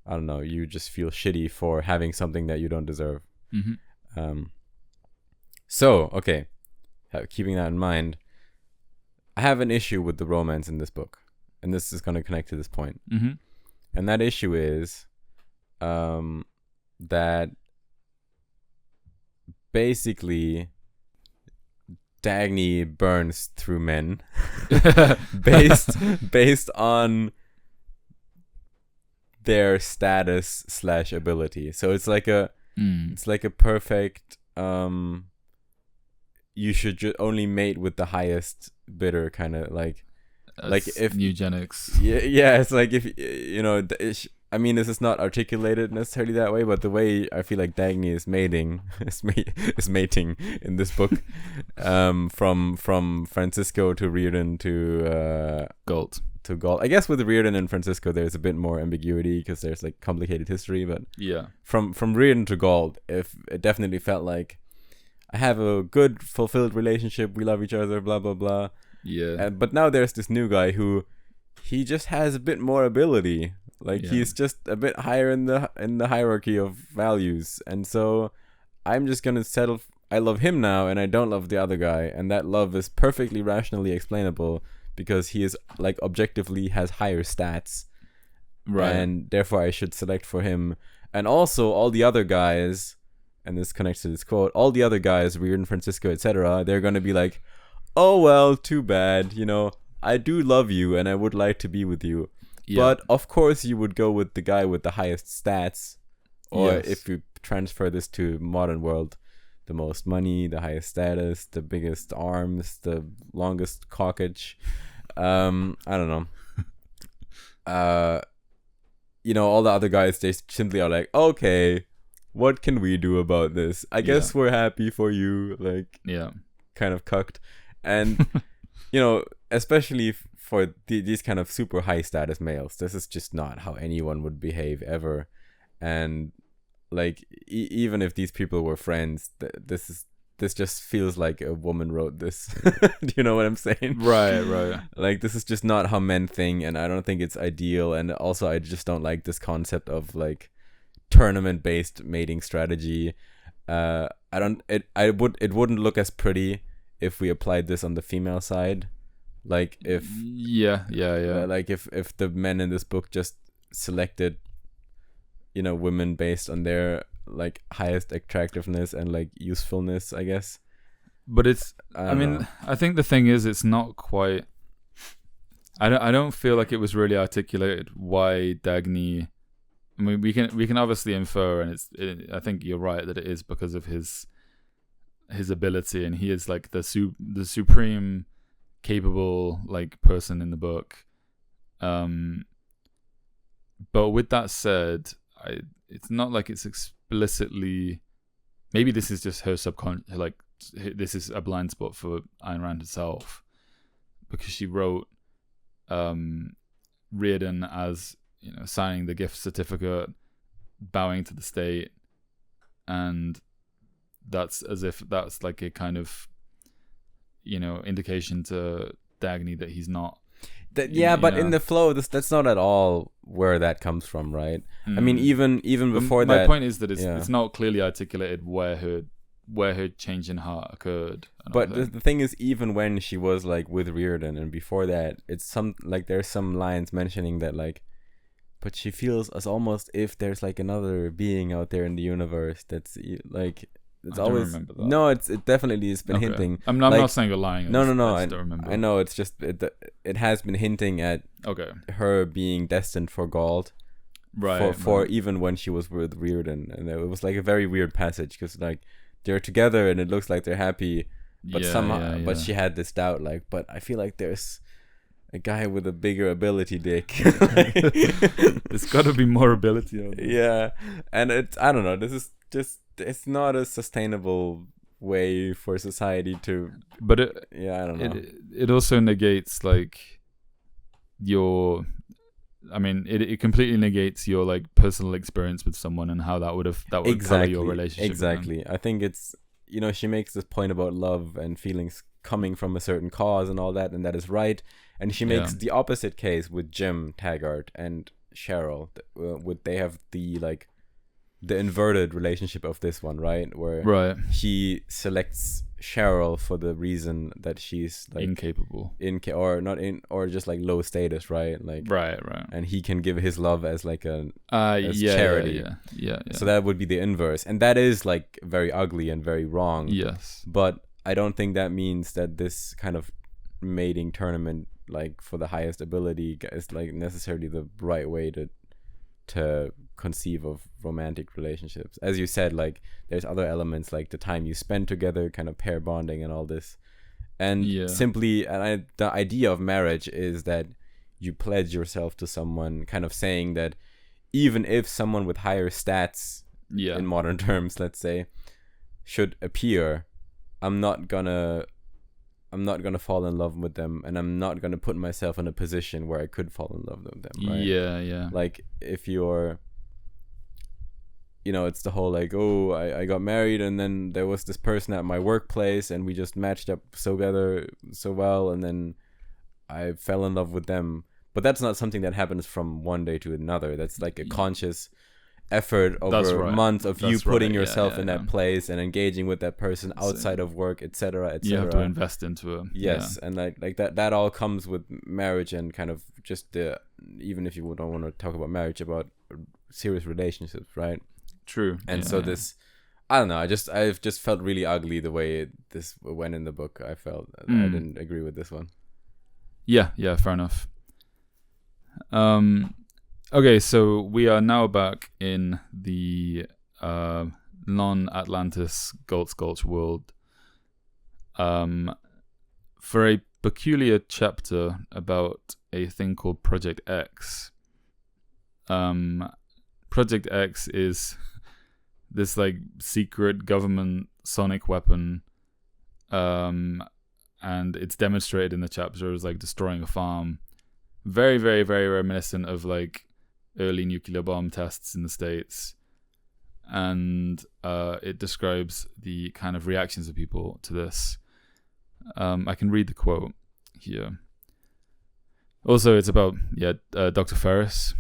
[SPEAKER 1] I don't know, you just feel shitty for having something that you don't deserve. So, okay, keeping that in mind, I have an issue with the romance in this book, and this is going to connect to this point. And that issue is that basically Dagny burns through men based on their status / ability. So it's like a perfect you should only mate with the highest bidder kind of like if
[SPEAKER 2] eugenics.
[SPEAKER 1] Yeah, it's like if you know, I mean, this is not articulated necessarily that way, but the way I feel like Dagny is mating in this book, from Francisco to Reardon to
[SPEAKER 2] Galt.
[SPEAKER 1] I guess with Reardon and Francisco, there's a bit more ambiguity because there's like complicated history, but
[SPEAKER 2] yeah,
[SPEAKER 1] from Reardon to Galt, if it definitely felt like I have a good, fulfilled relationship, we love each other, blah blah blah.
[SPEAKER 2] Yeah.
[SPEAKER 1] But now there's this new guy who he just has a bit more ability. Like he's just a bit higher in the hierarchy of values, and so I'm just gonna settle. I love him now, and I don't love the other guy, and that love is perfectly rationally explainable because he is like objectively has higher stats,
[SPEAKER 2] Right.
[SPEAKER 1] And therefore I should select for him. And also all the other guys, and this connects to this quote, all the other guys, Reardon, Francisco, etc., they're going to be like, oh, well, too bad. I do love you and I would like to be with you. Yeah. But of course you would go with the guy with the highest stats. Or if you transfer this to modern world, the most money, the highest status, the biggest arms, the longest cockage. I don't know. All the other guys, they simply are like, okay, what can we do about this? I guess we're happy for you. Like, kind of cucked. And, especially for these kind of super high status males, this is just not how anyone would behave ever. And like, even if these people were friends, this just feels like a woman wrote this. Do you know what I'm saying?
[SPEAKER 2] Right.
[SPEAKER 1] Like, this is just not how men think, and I don't think it's ideal. And also, I just don't like this concept of like tournament-based mating strategy. It wouldn't look as pretty if we applied this on the female side. Like if like if the men in this book just selected, women based on their like highest attractiveness and like usefulness, I guess.
[SPEAKER 2] But it's I think the thing is, it's not quite. I don't feel like it was really articulated why Dagny. I mean, we can obviously infer, and I think you're right that it is because of his ability, and he is like the supreme capable like person in the book. But with that said, it's not like it's explicitly. Maybe this is just her subconscious. Like, this is a blind spot for Ayn Rand herself, because she wrote Reardon as, signing the gift certificate, bowing to the state, and that's as if that's like a kind of, indication to Dagny that he's not.
[SPEAKER 1] But in the flow, that's not at all where that comes from, right? I mean, even before that.
[SPEAKER 2] My point is that it's not clearly articulated where her change in heart occurred.
[SPEAKER 1] But the thing is, even when she was like with Reardon and before that, it's there's some lines mentioning that like, but she feels as almost if there's like another being out there in the universe that's like. It's always remember that. No, it definitely has been hinting.
[SPEAKER 2] I'm not saying you're lying.
[SPEAKER 1] No. I don't remember. I know it's just it has been hinting at her being destined for Galt, right? For even when she was with Reardon, and it was like a very weird passage because like they're together and it looks like they're happy, but but she had this doubt like, but I feel like there's a guy with a bigger ability dick.
[SPEAKER 2] There's got to be more ability.
[SPEAKER 1] Yeah, and I don't know. This is just. It's not a sustainable way for society to. But I don't know.
[SPEAKER 2] It also negates like your. I mean, it completely negates your like personal experience with someone and how that would color your relationship.
[SPEAKER 1] Exactly. I think it's she makes this point about love and feelings coming from a certain cause and all that, and that is right. And she makes the opposite case with Jim Taggart and Cheryl. They have the inverted relationship of this one, right? Where she selects Cheryl for the reason that she's like
[SPEAKER 2] incapable,
[SPEAKER 1] or just like low status, right? Like
[SPEAKER 2] right.
[SPEAKER 1] And he can give his love as like as charity.
[SPEAKER 2] Yeah.
[SPEAKER 1] So that would be the inverse, and that is like very ugly and very wrong.
[SPEAKER 2] Yes,
[SPEAKER 1] but I don't think that means that this kind of mating tournament, like for the highest ability, is like necessarily the right way to conceive of romantic relationships. As you said, like there's other elements like the time you spend together, kind of pair bonding and all this, and simply the idea of marriage is that you pledge yourself to someone, kind of saying that even if someone with higher stats in modern terms, let's say, should appear, I'm not gonna fall in love with them, and I'm not gonna put myself in a position where I could fall in love with them, right?
[SPEAKER 2] Yeah.
[SPEAKER 1] Like if you're, it's the whole like, oh, I got married and then there was this person at my workplace and we just matched up together so well, and then I fell in love with them. But that's not something that happens from one day to another. That's like a conscious effort over months of you putting yourself in that place and engaging with that person outside of work, etc.
[SPEAKER 2] You have to invest into it.
[SPEAKER 1] Yes, and like that all comes with marriage and kind of just the even if you don't want to talk about marriage, about serious relationships, right?
[SPEAKER 2] True.
[SPEAKER 1] And so this, I don't know, I've just felt really ugly the way this went in the book. I felt I didn't agree with this one.
[SPEAKER 2] Yeah, fair enough. Okay, so we are now back in the non-Atlantis Galt's Gulch world. For a peculiar chapter about a thing called Project X. Project X is this like secret government sonic weapon, and it's demonstrated in the chapter as like destroying a farm. Very, very, very reminiscent of like early nuclear bomb tests in the States. And it describes the kind of reactions of people to this. I can read the quote here. Also, it's about Dr. Ferris.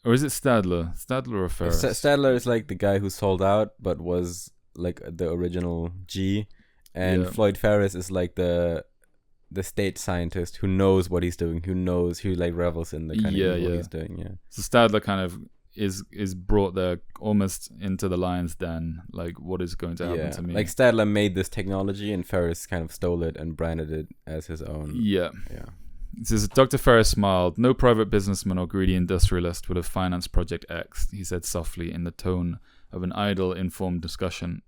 [SPEAKER 2] Or is it Stadler? Stadler or Ferris?
[SPEAKER 1] Stadler is like the guy who sold out, but was like the original G, and Floyd Ferris is like the state scientist who knows what he's doing, who like revels in the kind of what he's doing. Yeah.
[SPEAKER 2] So Stadler kind of is brought there almost into the lion's den, like what is going to happen to me.
[SPEAKER 1] Like Stadler made this technology and Ferris kind of stole it and branded it as his own.
[SPEAKER 2] Yeah. It says, Dr. Ferris smiled. No private businessman or greedy industrialist would have financed Project X, he said softly in the tone of an idle, informal discussion.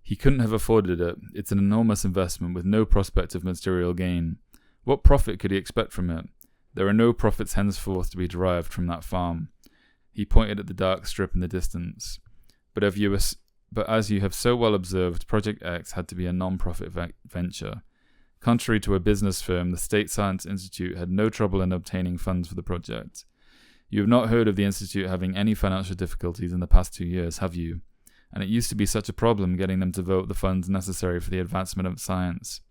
[SPEAKER 2] He couldn't have afforded it. It's an enormous investment with no prospect of material gain. What profit could he expect from it? There are no profits henceforth to be derived from that farm. He pointed at the dark strip in the distance. But as you have so well observed, Project X had to be a non-profit venture. Contrary to a business firm, the State Science Institute had no trouble in obtaining funds for the project. You have not heard of the Institute having any financial difficulties in the past 2 years, have you? And it used to be such a problem getting them to vote the funds necessary for the advancement of science.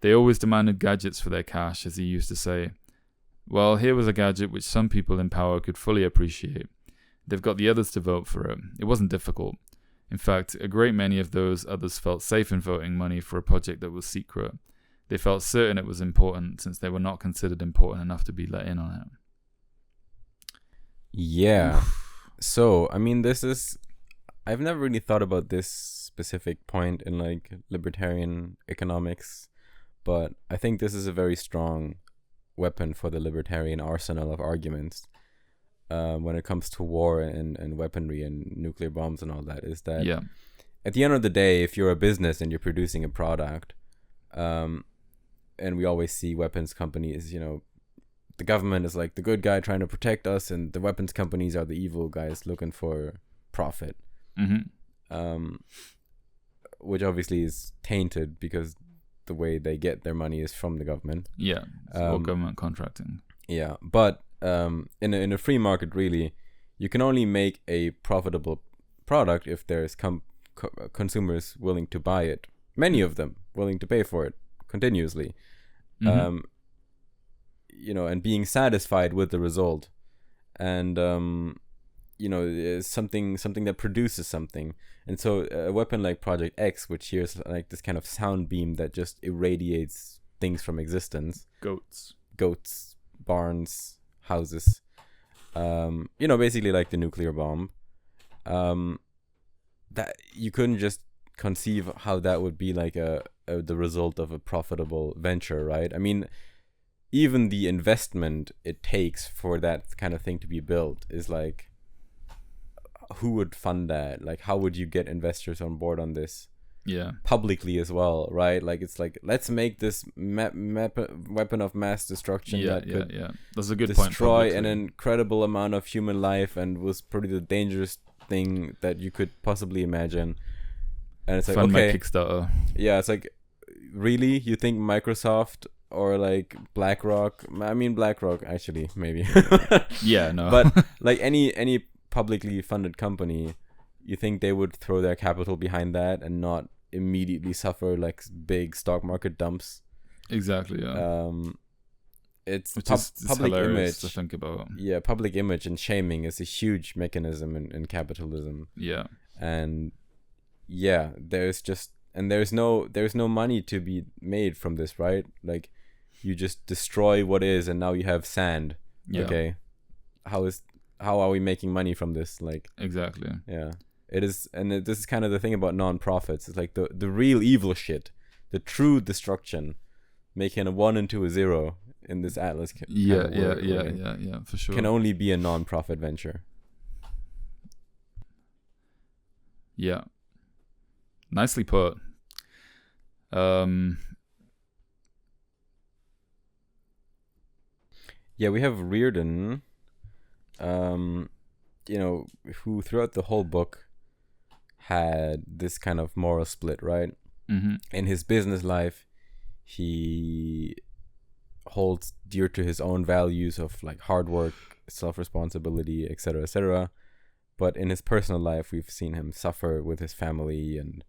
[SPEAKER 2] They always demanded gadgets for their cash, as he used to say. Well, here was a gadget which some people in power could fully appreciate. They've got the others to vote for it. It wasn't difficult. In fact, a great many of those others felt safe in voting money for a project that was secret. They felt certain it was important, since they were not considered important enough to be let in on it.
[SPEAKER 1] Yeah. So, I mean, I've never really thought about this specific point in like libertarian economics, but I think this is a very strong weapon for the libertarian arsenal of arguments when it comes to war and weaponry and nuclear bombs and all that, is that at the end of the day, if you're a business and you're producing a product, and we always see weapons companies, the government is like the good guy trying to protect us, and the weapons companies are the evil guys looking for profit. Which obviously is tainted because the way they get their money is from the government.
[SPEAKER 2] Yeah, it's all government contracting.
[SPEAKER 1] Yeah, but in a free market, really, you can only make a profitable product if there's consumers willing to buy it. Many of them willing to pay for it continuously, and being satisfied with the result, and something that produces something. And so a weapon like Project X, which here is like this kind of sound beam that just irradiates things from existence, goats, barns, houses, basically like the nuclear bomb, that you couldn't just conceive how that would be like the result of a profitable venture, right? I mean, even the investment it takes for that kind of thing to be built is like, who would fund that? Like, how would you get investors on board on this?
[SPEAKER 2] Yeah,
[SPEAKER 1] publicly as well, right? Like, it's like, let's make this weapon of mass destruction that could
[SPEAKER 2] that's a good
[SPEAKER 1] destroy
[SPEAKER 2] point,
[SPEAKER 1] an incredible amount of human life and was probably the dangerous thing that you could possibly imagine. And it's like,
[SPEAKER 2] fund
[SPEAKER 1] okay,
[SPEAKER 2] my Kickstarter.
[SPEAKER 1] Yeah, it's like, really? You think Microsoft or like BlackRock? I mean, BlackRock actually, maybe.
[SPEAKER 2] Yeah, no.
[SPEAKER 1] But like any publicly funded company, you think they would throw their capital behind that and not immediately suffer like big stock market dumps?
[SPEAKER 2] Exactly. Yeah.
[SPEAKER 1] It's
[SPEAKER 2] public image to think about.
[SPEAKER 1] Yeah, public image and shaming is a huge mechanism in capitalism.
[SPEAKER 2] Yeah.
[SPEAKER 1] And yeah, there's no money to be made from this, right? Like, you just destroy what is, and now you have sand.
[SPEAKER 2] Yeah.
[SPEAKER 1] Okay, how are we making money from this? Like,
[SPEAKER 2] exactly.
[SPEAKER 1] Yeah, it is, and this is kind of the thing about non-profits. It's like the real evil shit, the true destruction, making a 1 into a 0 in this Atlas.
[SPEAKER 2] Yeah, for sure.
[SPEAKER 1] Can only be a non-profit venture.
[SPEAKER 2] Yeah, nicely put.
[SPEAKER 1] Yeah, we have Reardon, who throughout the whole book had this kind of moral split, right?
[SPEAKER 2] Mm-hmm.
[SPEAKER 1] In his business life, he holds dear to his own values of like hard work, self-responsibility, etc., etc. But in his personal life, we've seen him suffer with his family and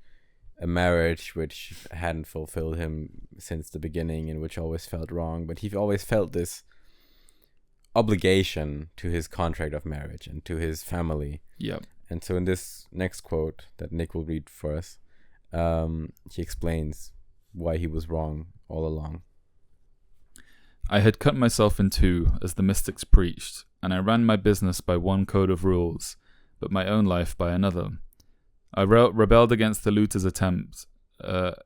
[SPEAKER 1] a marriage which hadn't fulfilled him since the beginning and which always felt wrong. But he always felt this obligation to his contract of marriage and to his family.
[SPEAKER 2] Yep.
[SPEAKER 1] And so in this next quote that Nick will read for us, he explains why he was wrong all along.
[SPEAKER 2] I had cut myself in two, as the mystics preached, and I ran my business by one code of rules, but my own life by another. I rebelled against the looter's attempt to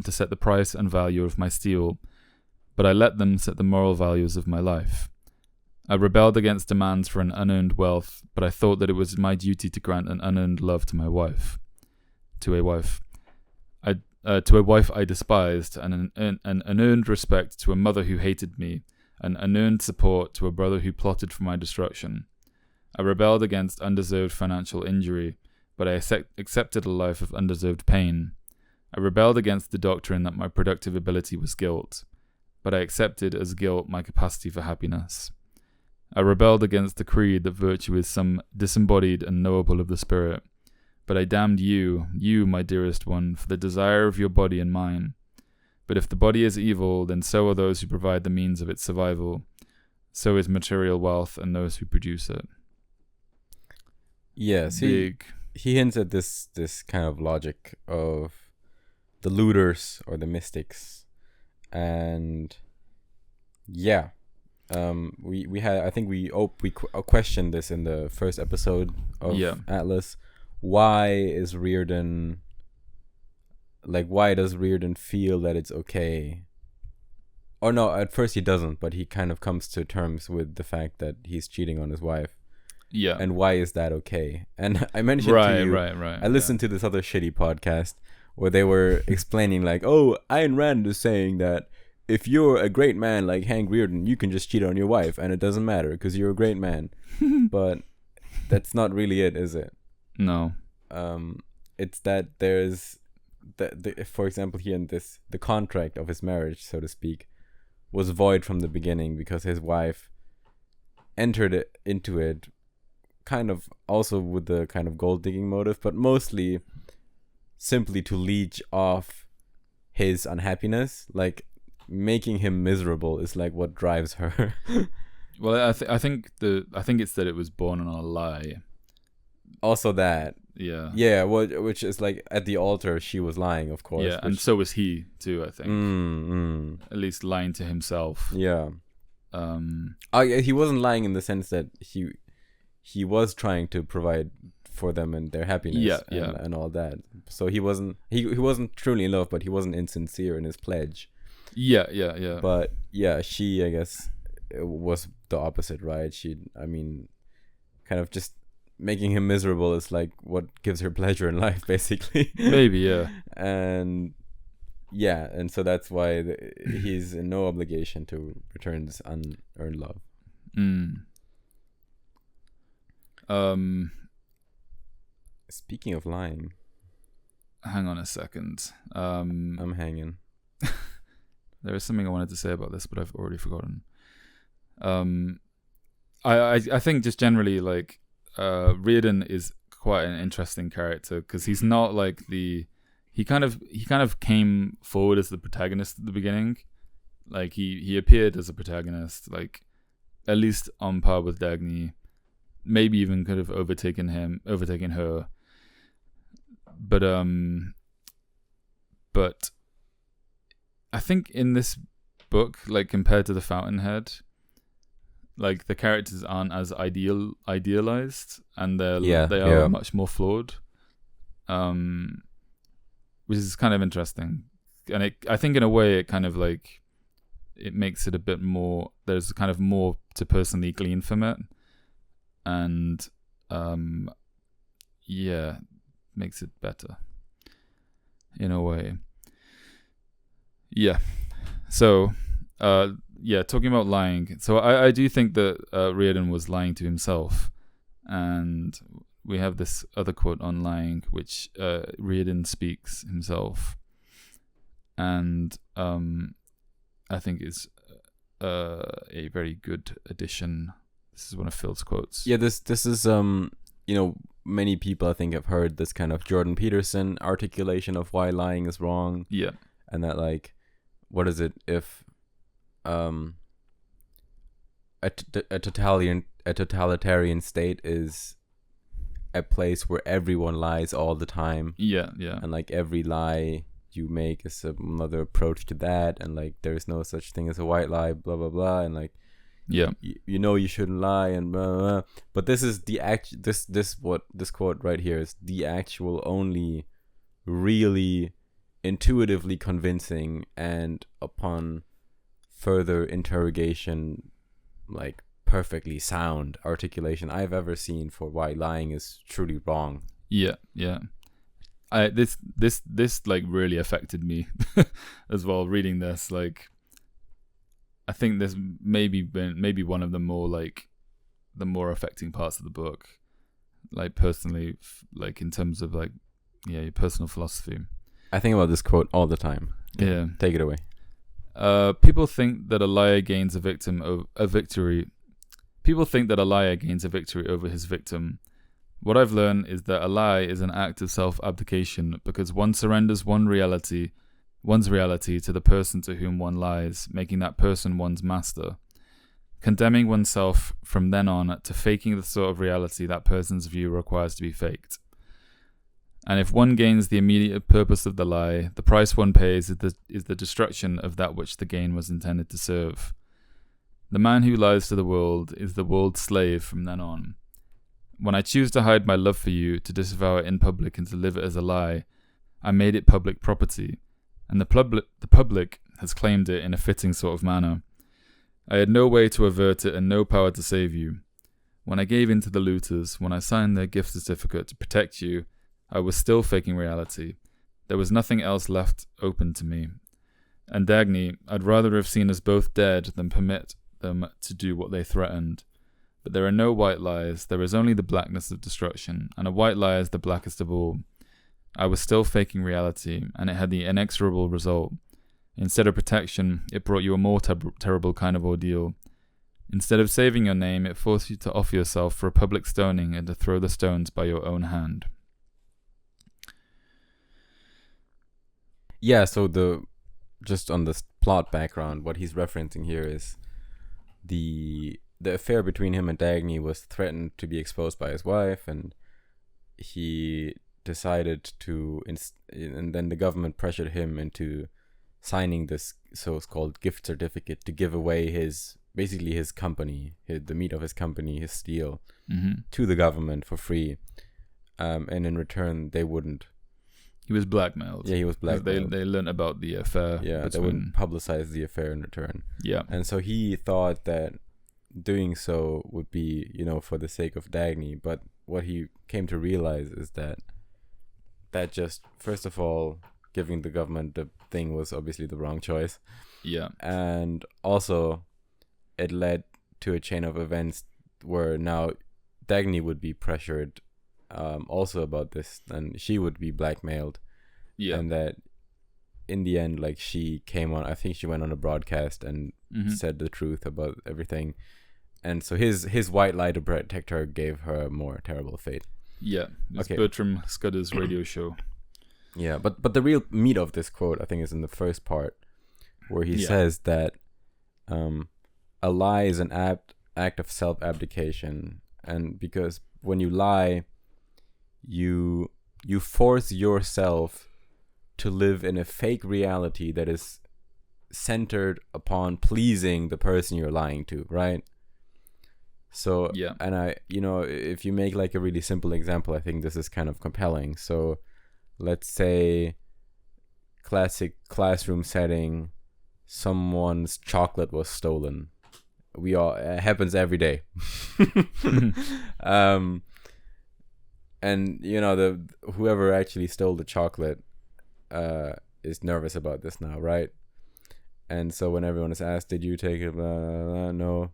[SPEAKER 2] set the price and value of my steel, but I let them set the moral values of my life. I rebelled against demands for an unearned wealth, but I thought that it was my duty to grant an unearned love to my wife. To a wife I despised, and an unearned respect to a mother who hated me, an unearned support to a brother who plotted for my destruction. I rebelled against undeserved financial injury, but I accepted a life of undeserved pain. I rebelled against the doctrine that my productive ability was guilt, but I accepted as guilt my capacity for happiness. I rebelled against the creed that virtue is some disembodied and knowable of the spirit, but I damned you, my dearest one, for the desire of your body and mine. But if the body is evil, then so are those who provide the means of its survival. So is material wealth and those who produce it.
[SPEAKER 1] Yes, he hints at this kind of logic of the looters or the mystics, and yeah, we had, I think we questioned this in the first episode of Atlas. Why does Reardon feel that it's okay? Or no, at first he doesn't, but he kind of comes to terms with the fact that he's cheating on his wife.
[SPEAKER 2] Yeah.
[SPEAKER 1] And why is that okay? And I mentioned to you, I listened to this other shitty podcast where they were explaining like, oh, Ayn Rand is saying that if you're a great man like Hank Reardon, you can just cheat on your wife and it doesn't matter because you're a great man. But that's not really it, is it?
[SPEAKER 2] No.
[SPEAKER 1] It's that there's for example here in this, the contract of his marriage, so to speak, was void from the beginning because his wife entered into it kind of also with the kind of gold digging motive, but mostly simply to leech off his unhappiness. Like making him miserable is like what drives her.
[SPEAKER 2] Well, I think it's that it was born on a lie.
[SPEAKER 1] Also that.
[SPEAKER 2] Yeah.
[SPEAKER 1] Which is like at the altar she was lying, of course.
[SPEAKER 2] Yeah, and so was he too, I think. At least lying to himself.
[SPEAKER 1] Yeah. He wasn't lying in the sense that he was trying to provide for them and their happiness and all that. So he wasn't truly in love, but he wasn't insincere in his pledge.
[SPEAKER 2] Yeah.
[SPEAKER 1] But yeah, she, I guess, was the opposite, right? Kind of just making him miserable is like what gives her pleasure in life, basically.
[SPEAKER 2] Maybe, yeah.
[SPEAKER 1] And so that's why he's in no obligation to return this unearned love. Speaking of lying,
[SPEAKER 2] hang on a second.
[SPEAKER 1] I'm hanging.
[SPEAKER 2] There is something I wanted to say about this, but I've already forgotten. I think just generally, like, Reardon is quite an interesting character because he's not like he kind of came forward as the protagonist at the beginning. Like he appeared as a protagonist, like at least on par with Dagny, maybe even could have overtaken her. But I think in this book, like compared to The Fountainhead, like the characters aren't as idealized, and they are much more flawed, which is kind of interesting. And I think in a way it kind of like it makes it a bit more. There's kind of more to personally glean from it, and makes it better in a way. Yeah. So, talking about lying. So I do think that Reardon was lying to himself, and we have this other quote on lying, which Reardon speaks himself, and I think is a very good addition. This is one of Phil's quotes.
[SPEAKER 1] Yeah, this is many people I think have heard this kind of Jordan Peterson articulation of why lying is wrong.
[SPEAKER 2] Yeah,
[SPEAKER 1] and that like, what is it if a totalitarian state is a place where everyone lies all the time.
[SPEAKER 2] Yeah.
[SPEAKER 1] And like every lie you make is another approach to that, and like there is no such thing as a white lie, blah blah blah, and like you shouldn't lie, and blah, blah, blah. But this is the this quote right here is the actual only really intuitively convincing, and upon further interrogation, like perfectly sound articulation I've ever seen for why lying is truly wrong.
[SPEAKER 2] Yeah. This like really affected me as well reading this. Like, I think this maybe one of the more affecting parts of the book, like personally, like in terms of like your personal philosophy.
[SPEAKER 1] I think about this quote all the time.
[SPEAKER 2] Yeah,
[SPEAKER 1] take it away.
[SPEAKER 2] People think that a liar gains a victory. People think that a liar gains a victory over his victim. What I've learned is that a lie is an act of self-abdication, because one surrenders one's reality to the person to whom one lies, making that person one's master, condemning oneself from then on to faking the sort of reality that person's view requires to be faked. And if one gains the immediate purpose of the lie, the price one pays is the destruction of that which the gain was intended to serve. The man who lies to the world is the world's slave from then on. When I choose to hide my love for you, to disavow it in public and to live it as a lie, I made it public property, and the public has claimed it in a fitting sort of manner. I had no way to avert it and no power to save you. When I gave in to the looters, when I signed their gift certificate to protect you, I was still faking reality. There was nothing else left open to me. And Dagny, I'd rather have seen us both dead than permit them to do what they threatened. But there are no white lies, there is only the blackness of destruction, and a white lie is the blackest of all. I was still faking reality, and it had the inexorable result. Instead of protection, it brought you a more terrible kind of ordeal. Instead of saving your name, it forced you to offer yourself for a public stoning and to throw the stones by your own hand.
[SPEAKER 1] Yeah, so just on the plot background, what he's referencing here is the affair between him and Dagny was threatened to be exposed by his wife, and he decided to, and then the government pressured him into signing this so-called gift certificate to give away his company, the meat of his company, his steel, to the government for free, and in return they wouldn't.
[SPEAKER 2] He was blackmailed.
[SPEAKER 1] Yeah, he was blackmailed.
[SPEAKER 2] They learned about the affair.
[SPEAKER 1] Yeah, they wouldn't publicize the affair in return.
[SPEAKER 2] Yeah,
[SPEAKER 1] and so he thought that doing so would be, for the sake of Dagny. But what he came to realize is that just, first of all, giving the government the thing was obviously the wrong choice.
[SPEAKER 2] Yeah,
[SPEAKER 1] and also it led to a chain of events where now Dagny would be pressured also about this, and she would be blackmailed.
[SPEAKER 2] Yeah,
[SPEAKER 1] and that in the end, like, she came on, I think she went on a broadcast and said the truth about everything, and so his white lie to protect her gave her a more terrible fate.
[SPEAKER 2] Yeah, it's Bertram Scudder's radio show.
[SPEAKER 1] Yeah, but the real meat of this quote, I think, is in the first part, where he says that a lie is an act of self-abdication, and because when you lie, you force yourself to live in a fake reality that is centered upon pleasing the person you're lying to, right? So,
[SPEAKER 2] Yeah.
[SPEAKER 1] and if you make like a really simple example, I think this is kind of compelling. So let's say classic classroom setting, someone's chocolate was stolen. It happens every day. And whoever actually stole the chocolate is nervous about this now, right? And so when everyone is asked, did you take it? No.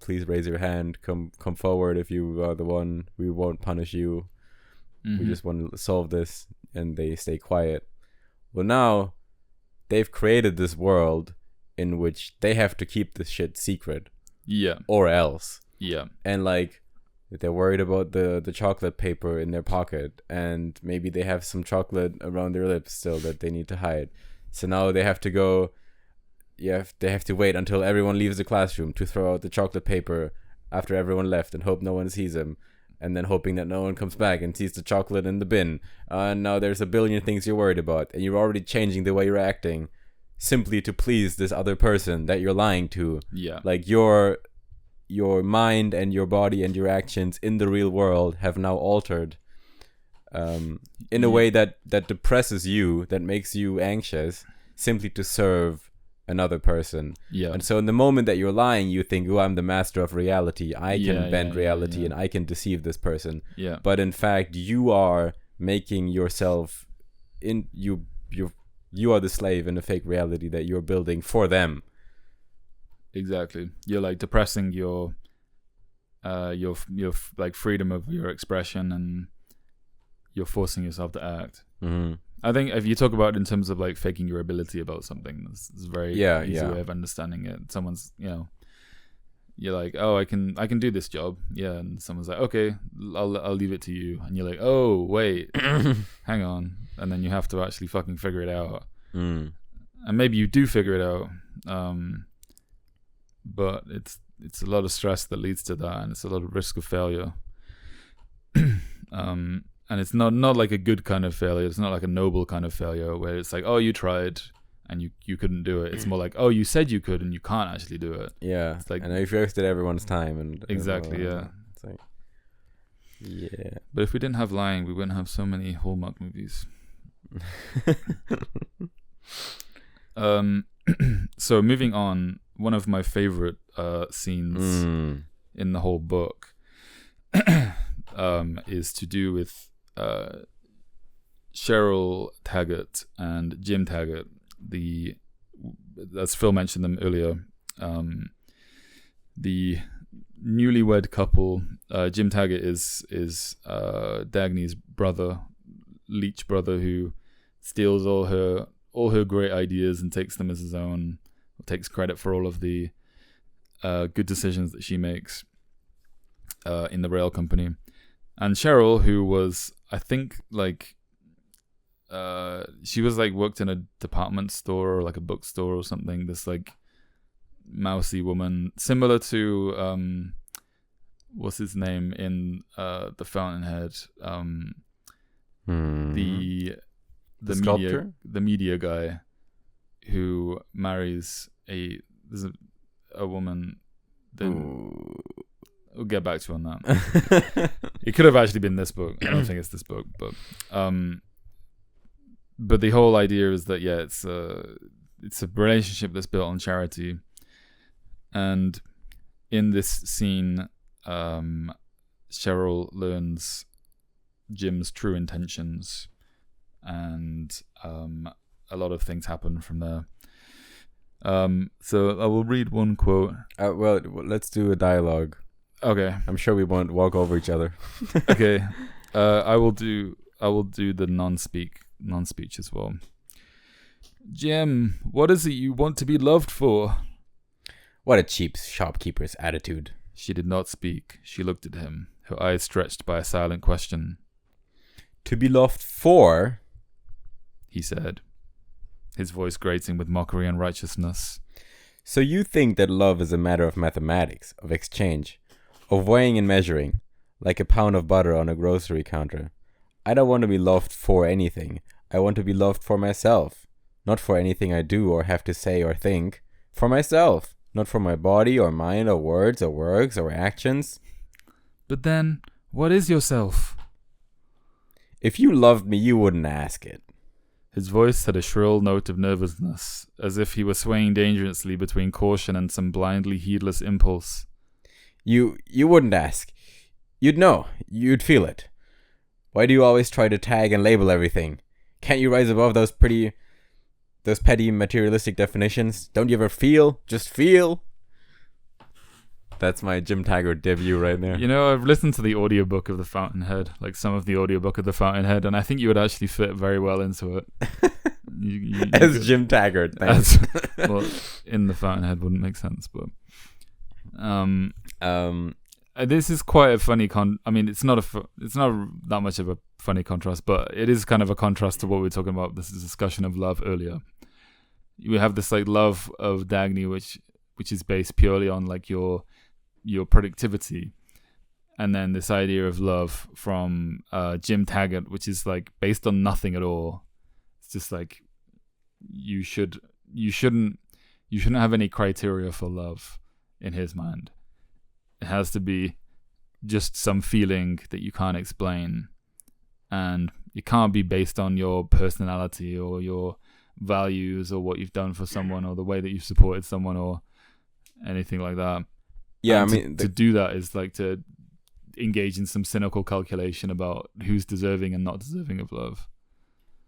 [SPEAKER 1] Please raise your hand. Come forward if you are the one. We won't punish you. We just want to solve this. And they stay quiet. Well, now they've created this world in which they have to keep this shit secret.
[SPEAKER 2] Yeah.
[SPEAKER 1] Or else.
[SPEAKER 2] Yeah.
[SPEAKER 1] And like, they're worried about the chocolate paper in their pocket, and maybe they have some chocolate around their lips still that they need to hide. So now they have to go. They have to wait until everyone leaves the classroom to throw out the chocolate paper after everyone left, and hope no one sees them, and then hoping that no one comes back and sees the chocolate in the bin. And now there's a billion things you're worried about, and you're already changing the way you're acting, simply to please this other person that you're lying to.
[SPEAKER 2] Yeah.
[SPEAKER 1] Like your mind and your body and your actions in the real world have now altered in a way that depresses you, that makes you anxious, simply to serve another person.
[SPEAKER 2] Yeah.
[SPEAKER 1] And so in the moment that you're lying, you think, oh, I'm the master of reality. I can bend reality and I can deceive this person.
[SPEAKER 2] Yeah.
[SPEAKER 1] But in fact, you are making yourself you are the slave in a fake reality that you're building for them.
[SPEAKER 2] Exactly. You're like depressing your like freedom of your expression, and you're forcing yourself to act.
[SPEAKER 1] Mm-hmm.
[SPEAKER 2] I think if you talk about it in terms of like faking your ability about something, it's a very easy way of understanding it. Someone's, you're like, oh, I can do this job. Yeah. And someone's like, okay, I'll leave it to you. And you're like, oh, wait, hang on. And then you have to actually fucking figure it out.
[SPEAKER 1] Mm.
[SPEAKER 2] And maybe you do figure it out. But it's a lot of stress that leads to that, and it's a lot of risk of failure. And it's not like a good kind of failure. It's not like a noble kind of failure where it's like, oh, you tried and you couldn't do it. It's more like, oh, you said you could and you can't actually do it.
[SPEAKER 1] Yeah.
[SPEAKER 2] It's like,
[SPEAKER 1] and you've wasted everyone's time. And
[SPEAKER 2] exactly, yeah.
[SPEAKER 1] It's like, yeah.
[SPEAKER 2] But if we didn't have lying, we wouldn't have so many Hallmark movies. So moving on, one of my favorite scenes in the whole book is to do with Cheryl Taggart and Jim Taggart, as Phil mentioned them earlier, the newlywed couple. Jim Taggart is Dagny's brother, leech brother, who steals all her great ideas and takes them as his own, takes credit for all of the good decisions that she makes in the rail company. And Cheryl, who was, I think, like, she was like worked in a department store or like a bookstore or something. This like mousy woman, similar to what's his name in The Fountainhead, the
[SPEAKER 1] sculptor,
[SPEAKER 2] the media guy who marries a woman. We'll get back to you on that. It could have actually been this book. I don't think it's this book, but the whole idea is that it's a relationship that's built on charity. And in this scene, Cheryl learns Jim's true intentions, and a lot of things happen from there. So I will read one quote.
[SPEAKER 1] Well, let's do a dialogue.
[SPEAKER 2] Okay.
[SPEAKER 1] I'm sure we won't walk over each other.
[SPEAKER 2] Okay. I will do the non-speech as well. Jim, what is it you want to be loved for?
[SPEAKER 1] What a cheap shopkeeper's attitude.
[SPEAKER 2] She did not speak. She looked at him, her eyes stretched by a silent question.
[SPEAKER 1] To be loved for,
[SPEAKER 2] he said, his voice grating with mockery and righteousness.
[SPEAKER 1] So you think that love is a matter of mathematics, of exchange, of weighing and measuring, like a pound of butter on a grocery counter. I don't want to be loved for anything. I want to be loved for myself. not for anything I do or have to say or think, for myself, not for my body or mind or words or works or actions.
[SPEAKER 2] But then, what is yourself?
[SPEAKER 1] If you loved me, you wouldn't ask it.
[SPEAKER 2] His voice had a shrill note of nervousness, as if he were swaying dangerously between caution and some blindly heedless impulse.
[SPEAKER 1] You wouldn't ask. You'd know. You'd feel it. Why do you always try to tag and label everything? Can't you rise above those petty materialistic definitions? Don't you ever feel? Just feel? That's my Jim Taggart debut right there.
[SPEAKER 2] You know, I've listened to the audiobook of The Fountainhead, like some of the audiobook of The Fountainhead, and I think you would actually fit very well into it.
[SPEAKER 1] As Jim Taggart, thanks.
[SPEAKER 2] Well, in The Fountainhead wouldn't make sense, but this is quite a funny it's not that much of a funny contrast, but it is kind of a contrast to what we were talking about. This is a discussion of love earlier. You have this like love of Dagny, which is based purely on like your productivity, and then this idea of love from Jim Taggart, which is like based on nothing at all. It's just like you shouldn't have any criteria for love in his mind. It has to be just some feeling that you can't explain, and it can't be based on your personality or your values or what you've done for someone or the way that you've supported someone or anything like that.
[SPEAKER 1] Yeah,
[SPEAKER 2] and
[SPEAKER 1] I mean,
[SPEAKER 2] to do that is like to engage in some cynical calculation about who's deserving and not deserving of love.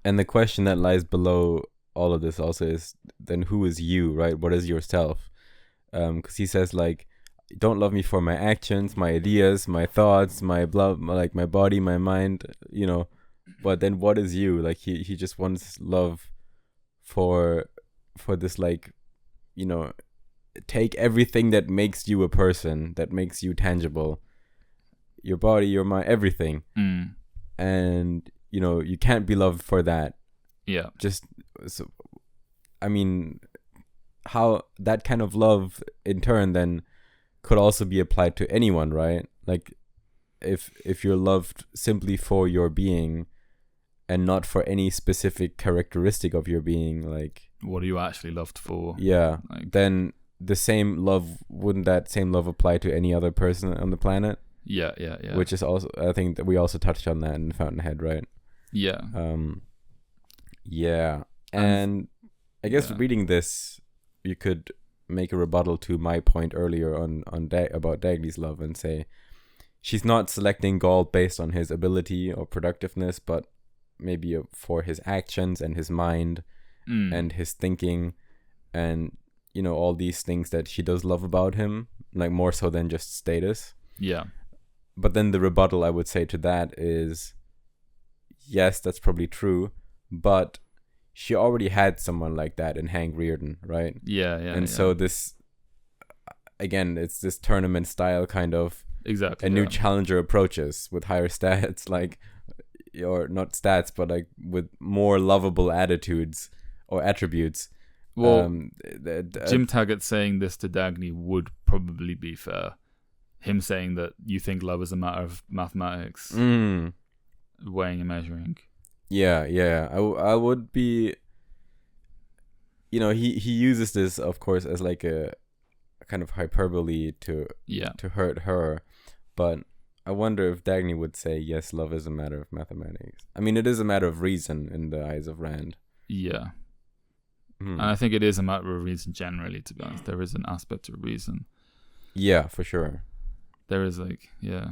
[SPEAKER 1] And the question that lies below all of this also is, then who is you, right? What is yourself? Because he says like, don't love me for my actions, my ideas, my thoughts, my body, my mind, you know. But then what is you? Like he just wants love for this, like, you know, take everything that makes you a person, that makes you tangible, your body, your mind, everything. And you know, you can't be loved for that.
[SPEAKER 2] Yeah.
[SPEAKER 1] Just so, I mean, how that kind of love in turn then could also be applied to anyone, right? Like if you're loved simply for your being and not for any specific characteristic of your being, like
[SPEAKER 2] what are you actually loved for?
[SPEAKER 1] Yeah.
[SPEAKER 2] Like,
[SPEAKER 1] then wouldn't that same love apply to any other person on the planet?
[SPEAKER 2] Yeah.
[SPEAKER 1] Which is also, I think that we also touched on that in Fountainhead, right?
[SPEAKER 2] Yeah.
[SPEAKER 1] Yeah. And I guess reading this, you could make a rebuttal to my point earlier about Dagny's love and say she's not selecting Galt based on his ability or productiveness, but maybe for his actions and his mind and his thinking and, you know, all these things that she does love about him, like more so than just status.
[SPEAKER 2] Yeah.
[SPEAKER 1] But then the rebuttal I would say to that is, yes, that's probably true, but she already had someone like that in Hank Rearden, right?
[SPEAKER 2] Yeah.
[SPEAKER 1] And so this, again, it's this tournament style kind of
[SPEAKER 2] exactly.
[SPEAKER 1] A new challenger approaches with higher stats, like, or not stats, but like with more lovable attitudes or attributes.
[SPEAKER 2] Well, Jim Taggart saying this to Dagny would probably be fair. Him saying that you think love is a matter of mathematics, weighing and measuring. Yeah. I would be, you know, he uses this, of course, as like a kind of hyperbole to hurt her, but I wonder if Dagny would say, yes, love is a matter of mathematics. I mean, it is a matter of reason in the eyes of Rand. Yeah. And I think it is a matter of reason generally, to be honest. There is an aspect of reason.
[SPEAKER 1] Yeah, for sure.
[SPEAKER 2] There is like, yeah.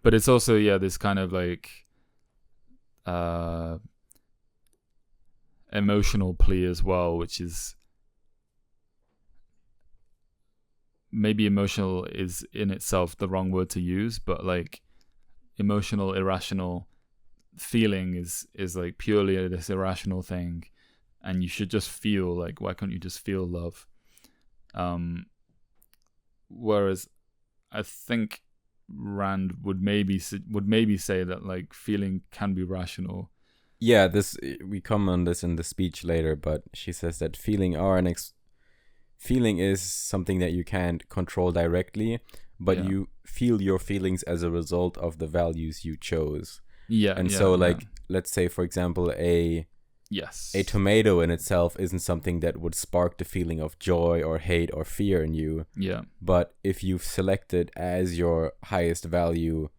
[SPEAKER 2] But it's also, this kind of like emotional plea as well, which is maybe emotional is in itself the wrong word to use, but like emotional, irrational feeling is like purely this irrational thing, and you should just feel. Like, why can't you just feel love? Whereas I think Rand would maybe say that like feeling can be rational. Yeah,
[SPEAKER 1] we come on this in the speech later, but she says that feeling is something that you can't control directly, but you feel your feelings as a result of the values you chose.
[SPEAKER 2] Yeah.
[SPEAKER 1] And
[SPEAKER 2] yeah,
[SPEAKER 1] so,
[SPEAKER 2] yeah.
[SPEAKER 1] like, let's say, for example, a
[SPEAKER 2] Yes.
[SPEAKER 1] tomato in itself isn't something that would spark the feeling of joy or hate or fear in you.
[SPEAKER 2] Yeah.
[SPEAKER 1] But if you've selected as your highest value,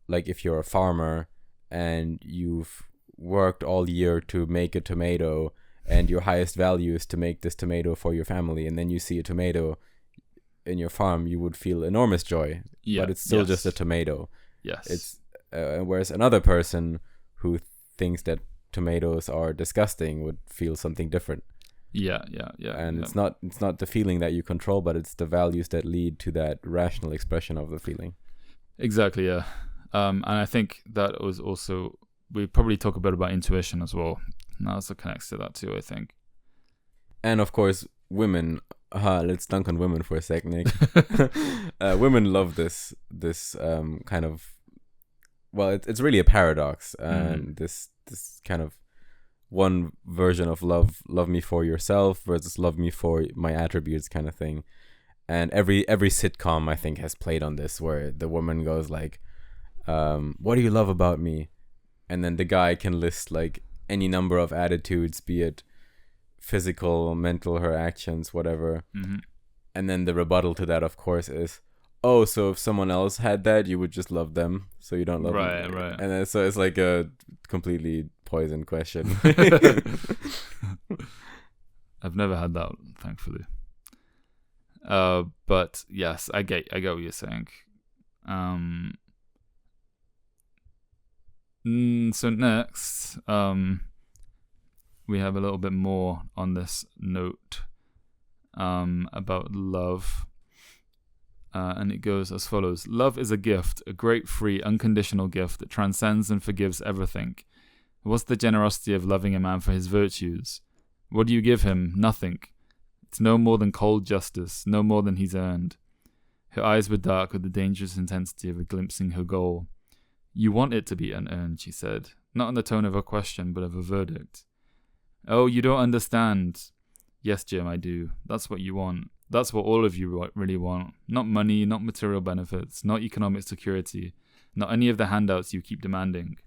[SPEAKER 1] like if you're a farmer and you've worked all year to make a tomato, and your highest value is to make this tomato for your family, and then you see a tomato in your farm, you would feel enormous joy.
[SPEAKER 2] Yeah.
[SPEAKER 1] But it's still
[SPEAKER 2] yes.
[SPEAKER 1] just a tomato.
[SPEAKER 2] Yes.
[SPEAKER 1] It's whereas another person who thinks that tomatoes are disgusting would feel something different.
[SPEAKER 2] Yeah.
[SPEAKER 1] And it's not the feeling that you control, but it's the values that lead to that rational expression of the feeling.
[SPEAKER 2] Exactly. Yeah. And I think that was also, we probably talk a bit about intuition as well. And that also connects to that too, I think.
[SPEAKER 1] And of course, women. Let's dunk on women for a second, Nick. Women love this kind of. Well, it's really a paradox, and this kind of one version of love me for yourself versus love me for my attributes kind of thing. And every sitcom, I think, has played on this, where the woman goes like, what do you love about me? And then the guy can list like any number of attitudes, be it physical, mental, her actions, whatever.
[SPEAKER 2] Mm-hmm.
[SPEAKER 1] And then the rebuttal to that, of course, is, oh, so if someone else had that, you would just love them, so you don't love them.
[SPEAKER 2] Right.
[SPEAKER 1] And then, so it's like a completely poisoned question.
[SPEAKER 2] I've never had that, thankfully. But yes, I get what you're saying. So next, we have a little bit more on this note, about love. And it goes as follows. Love is a gift, a great, free, unconditional gift that transcends and forgives everything. What's the generosity of loving a man for his virtues? What do you give him? Nothing. It's no more than cold justice, no more than he's earned. Her eyes were dark with the dangerous intensity of a glimpsing her goal. You want it to be unearned, she said, not in the tone of a question, but of a verdict. Oh, you don't understand. Yes, Jim, I do. That's what you want. That's what all of you really want. Not money, not material benefits, not economic security, not any of the handouts you keep demanding.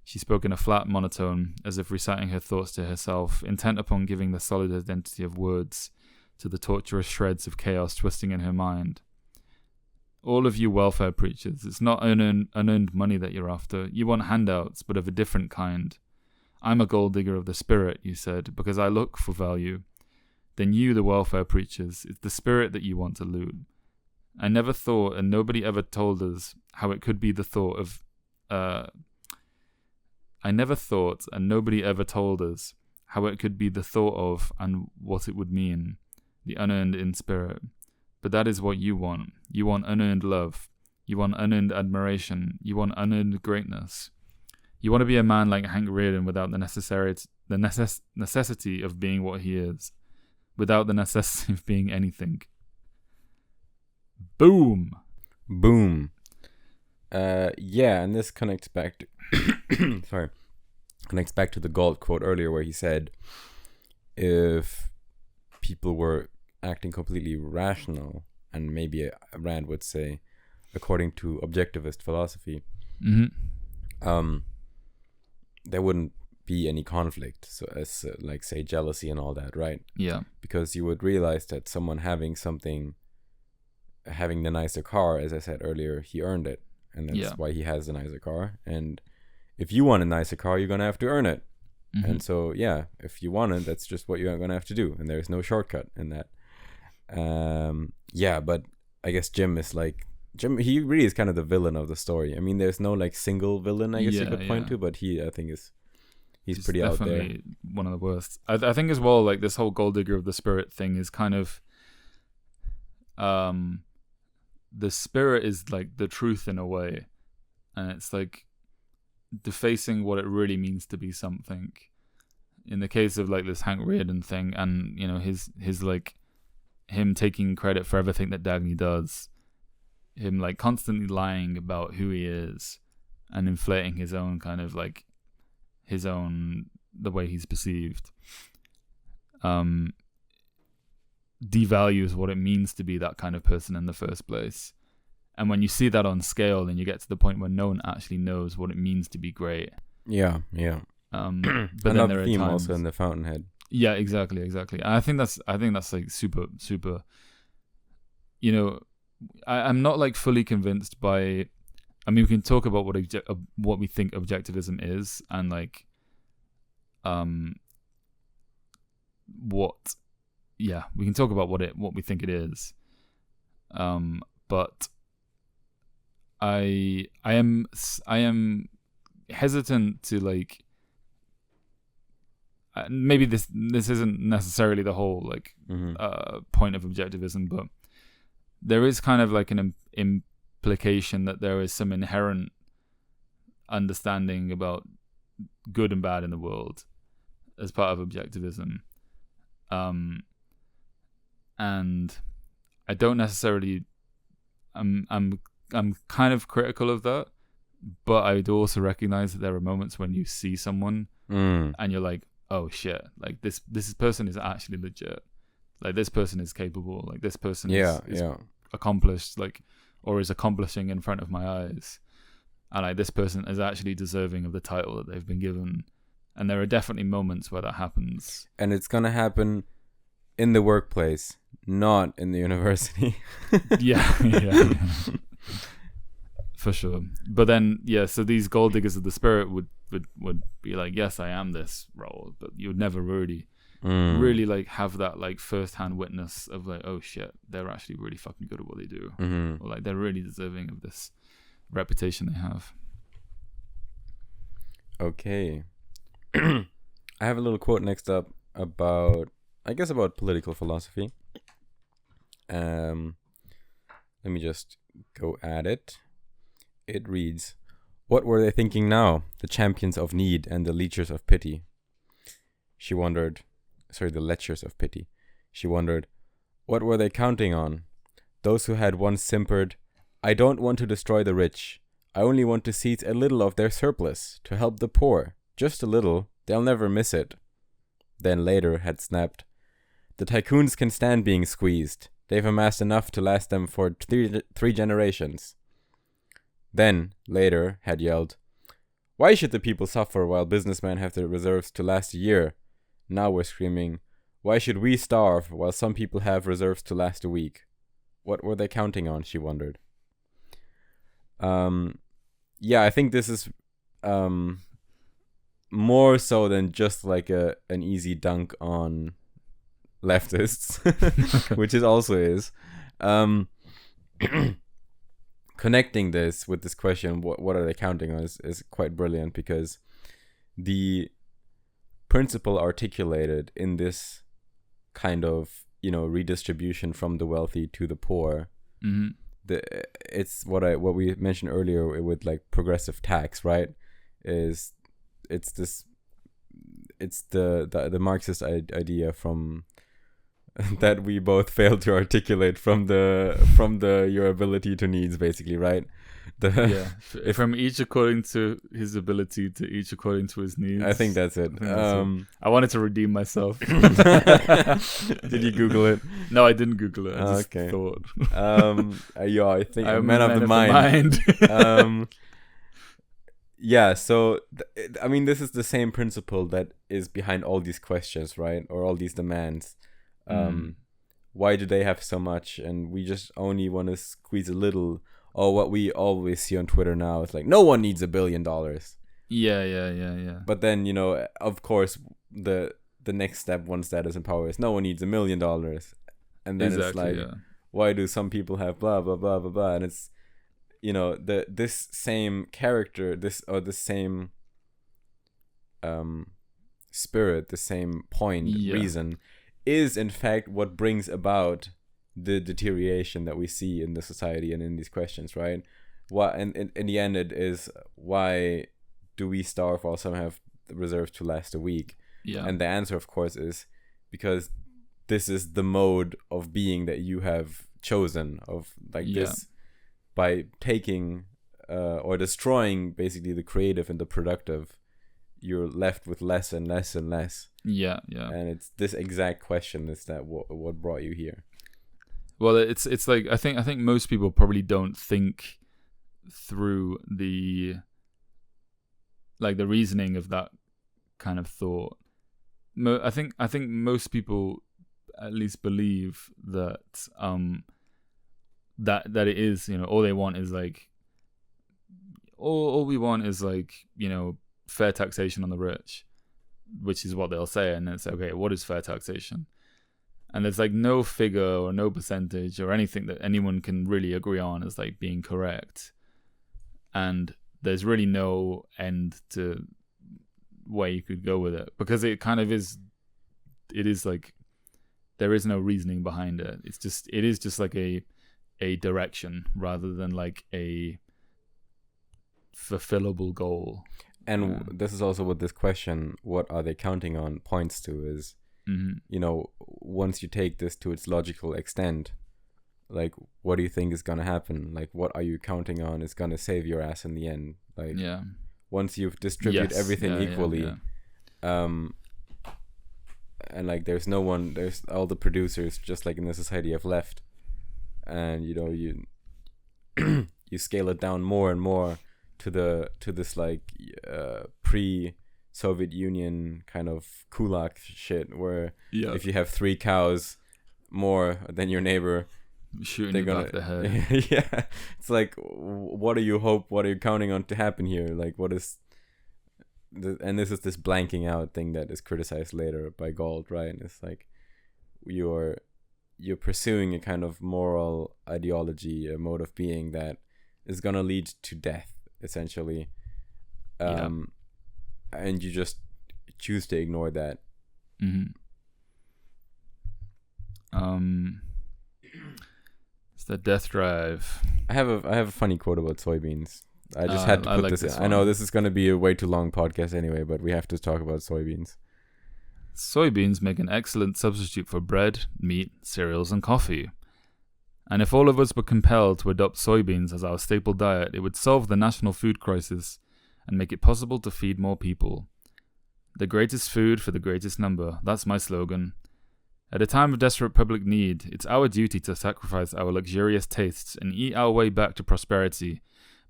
[SPEAKER 2] She spoke in a flat monotone, as if reciting her thoughts to herself, intent upon giving the solid identity of words to the torturous shreds of chaos twisting in her mind. All of you welfare preachers, it's not unearned money that you're after. You want handouts, but of a different kind. I'm a gold digger of the spirit, you said, because I look for value. Then you, the welfare preachers, it's the spirit that you want to loot. I never thought, and nobody ever told us, how it could be the thought of... I never thought, and nobody ever told us, how it could be the thought of and what it would mean, the unearned in spirit. But that is what you want. You want unearned love. You want unearned admiration. You want unearned greatness. You want to be a man like Hank Rearden without the necessity of being what he is, without the necessity of being anything. Boom.
[SPEAKER 1] Boom. Yeah, and this connects back to connects back to the Galt quote earlier, where he said, if people were acting completely rational, and maybe Rand would say, according to objectivist philosophy, there wouldn't be any conflict, so as like say jealousy and all that, right?
[SPEAKER 2] Yeah.
[SPEAKER 1] Because you would realize that someone having the nicer car, as I said earlier, he earned it, and that's why he has the nicer car. And if you want a nicer car, you're gonna have to earn it. And so yeah, if you want it, that's just what you're gonna have to do, and there's no shortcut in that. Yeah, but I guess Jim, he really is kind of the villain of the story. I mean, there's no like single villain, I guess you could point to, but I think he's pretty out there.
[SPEAKER 2] Definitely one of the worst. I think as well, like this whole gold digger of the spirit thing is kind of, the spirit is like the truth in a way, and it's like defacing what it really means to be something. In the case of like this Hank Rearden thing, and you know his like him taking credit for everything that Dagny does, him like constantly lying about who he is and inflating his own kind of like the way he's perceived, devalues what it means to be that kind of person in the first place. And when you see that on scale, then you get to the point where no one actually knows what it means to be great.
[SPEAKER 1] Yeah.
[SPEAKER 2] But then there are
[SPEAKER 1] theme
[SPEAKER 2] times
[SPEAKER 1] also in the Fountainhead.
[SPEAKER 2] Yeah, exactly. And I think that's like super. I'm not like fully convinced by. I mean, we can talk about what we think objectivism is, and like, we can talk about what we think it is. But I am hesitant to like. Maybe this isn't necessarily the whole like point of objectivism, but there is kind of like an implication that there is some inherent understanding about good and bad in the world as part of objectivism, and I don't necessarily. I'm kind of critical of that, but I do also recognize that there are moments when you see someone and you're like, oh shit, like this person is actually legit, like this person is capable, like this person is accomplished, like, or is accomplishing in front of my eyes, and like this person is actually deserving of the title that they've been given. And there are definitely moments where that happens, and
[SPEAKER 1] it's gonna happen in the workplace, not in the university.
[SPEAKER 2] yeah. For sure. But then, so these gold diggers of the spirit would be like, yes, I am this role, but you would never really like have that like first-hand witness of like, oh shit, they're actually really fucking good at what they do, or like they're really deserving of this reputation they have.
[SPEAKER 1] Okay. I have a little quote next up about political philosophy. Let me just go at it. It reads, "What were they thinking now, the champions of need and the leechers of pity?" She wondered, the lechers of pity. She wondered, what were they counting on? Those who had once simpered, "I don't want to destroy the rich. I only want to seize a little of their surplus to help the poor. Just a little. They'll never miss it." Then later had snapped, "The tycoons can stand being squeezed. They've amassed enough to last them for three generations." Then, later, had yelled, "Why should the people suffer while businessmen have their reserves to last a year?" Now we're screaming, "Why should we starve while some people have reserves to last a week?" What were they counting on, she wondered. I think this is more so than just like an easy dunk on leftists, which it also is. Connecting this with this question, what are they counting on, is quite brilliant, because the principle articulated in this kind of redistribution from the wealthy to the poor, it's what we mentioned earlier with like progressive tax, right? It's the Marxist idea from that we both failed to articulate from the your ability to needs, basically, right?
[SPEAKER 2] From each according to his ability to each according to his needs.
[SPEAKER 1] I think that's it.
[SPEAKER 2] I wanted to redeem myself.
[SPEAKER 1] Did you Google it?
[SPEAKER 2] No, I didn't Google it. I just thought.
[SPEAKER 1] I think I'm a man of the mind. So I mean, this is the same principle that is behind all these questions, right? Or all these demands. Why do they have so much and we just only want to squeeze a little? Or what we always see on Twitter now is like, no one needs $1 billion.
[SPEAKER 2] Yeah.
[SPEAKER 1] But then, of course, the next step, once that is in power, is no one needs $1 million. And then it's like, why do some people have blah, blah, blah, blah, blah? And it's, this same character, this same spirit, the same point, reason, is in fact what brings about the deterioration that we see in the society and in these questions, right? And in the end, it is, why do we starve while some have reserves to last a week? And the answer, of course, is because this is the mode of being that you have chosen, of like this, by taking or destroying basically the creative and the productive, you're left with less and less and less. And it's this exact question is that what brought you here.
[SPEAKER 2] Well, it's like I think most people probably don't think through the reasoning of that kind of thought. I think most people at least believe that that it is, all they want is like all we want is like, fair taxation on the rich, which is what they'll say, and then it's okay, what is fair taxation? And there's like no figure or no percentage or anything that anyone can really agree on as like being correct. And there's really no end to where you could go with it, because it kind of is, it is like, there is no reasoning behind it. It is just like a direction rather than like a fulfillable goal.
[SPEAKER 1] And this is also what this question, what are they counting on, points to is, once you take this to its logical extent, like, what do you think is going to happen? Like, what are you counting on is going to save your ass in the end? Like, once you've distributed everything equally, and like, there's all the producers, just like in the society, have left, and you scale it down more and more to this like pre-Soviet Union kind of kulak shit, where if you have 3 cows more than your neighbor,
[SPEAKER 2] shooting you back the head.
[SPEAKER 1] Yeah, it's like, what are you counting on to happen here? Like, what is and this is this blanking out thing that is criticized later by Galt, right? And it's like you're pursuing a kind of moral ideology, a mode of being that is gonna lead to death, essentially. And you just choose to ignore that.
[SPEAKER 2] It's the death drive.
[SPEAKER 1] I have a funny quote about soybeans. I just had to put this in. I know this is going to be a way too long podcast anyway, but we have to talk about soybeans.
[SPEAKER 2] Soybeans make an excellent substitute for bread, meat, cereals, and coffee. And if all of us were compelled to adopt soybeans as our staple diet, it would solve the national food crisis and make it possible to feed more people. The greatest food for the greatest number. That's my slogan. At a time of desperate public need, it's our duty to sacrifice our luxurious tastes and eat our way back to prosperity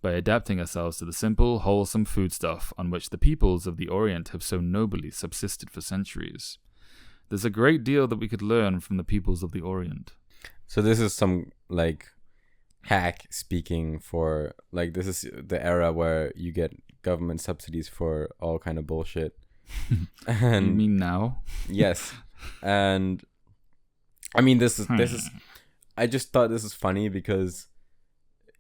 [SPEAKER 2] by adapting ourselves to the simple, wholesome foodstuff on which the peoples of the Orient have so nobly subsisted for centuries. There's a great deal that we could learn from the peoples of the Orient.
[SPEAKER 1] So this is some, like, hack speaking for, like, this is the era where you get government subsidies for all kind of bullshit. And
[SPEAKER 2] you mean now?
[SPEAKER 1] Yes. And I mean, this is I just thought this is funny because,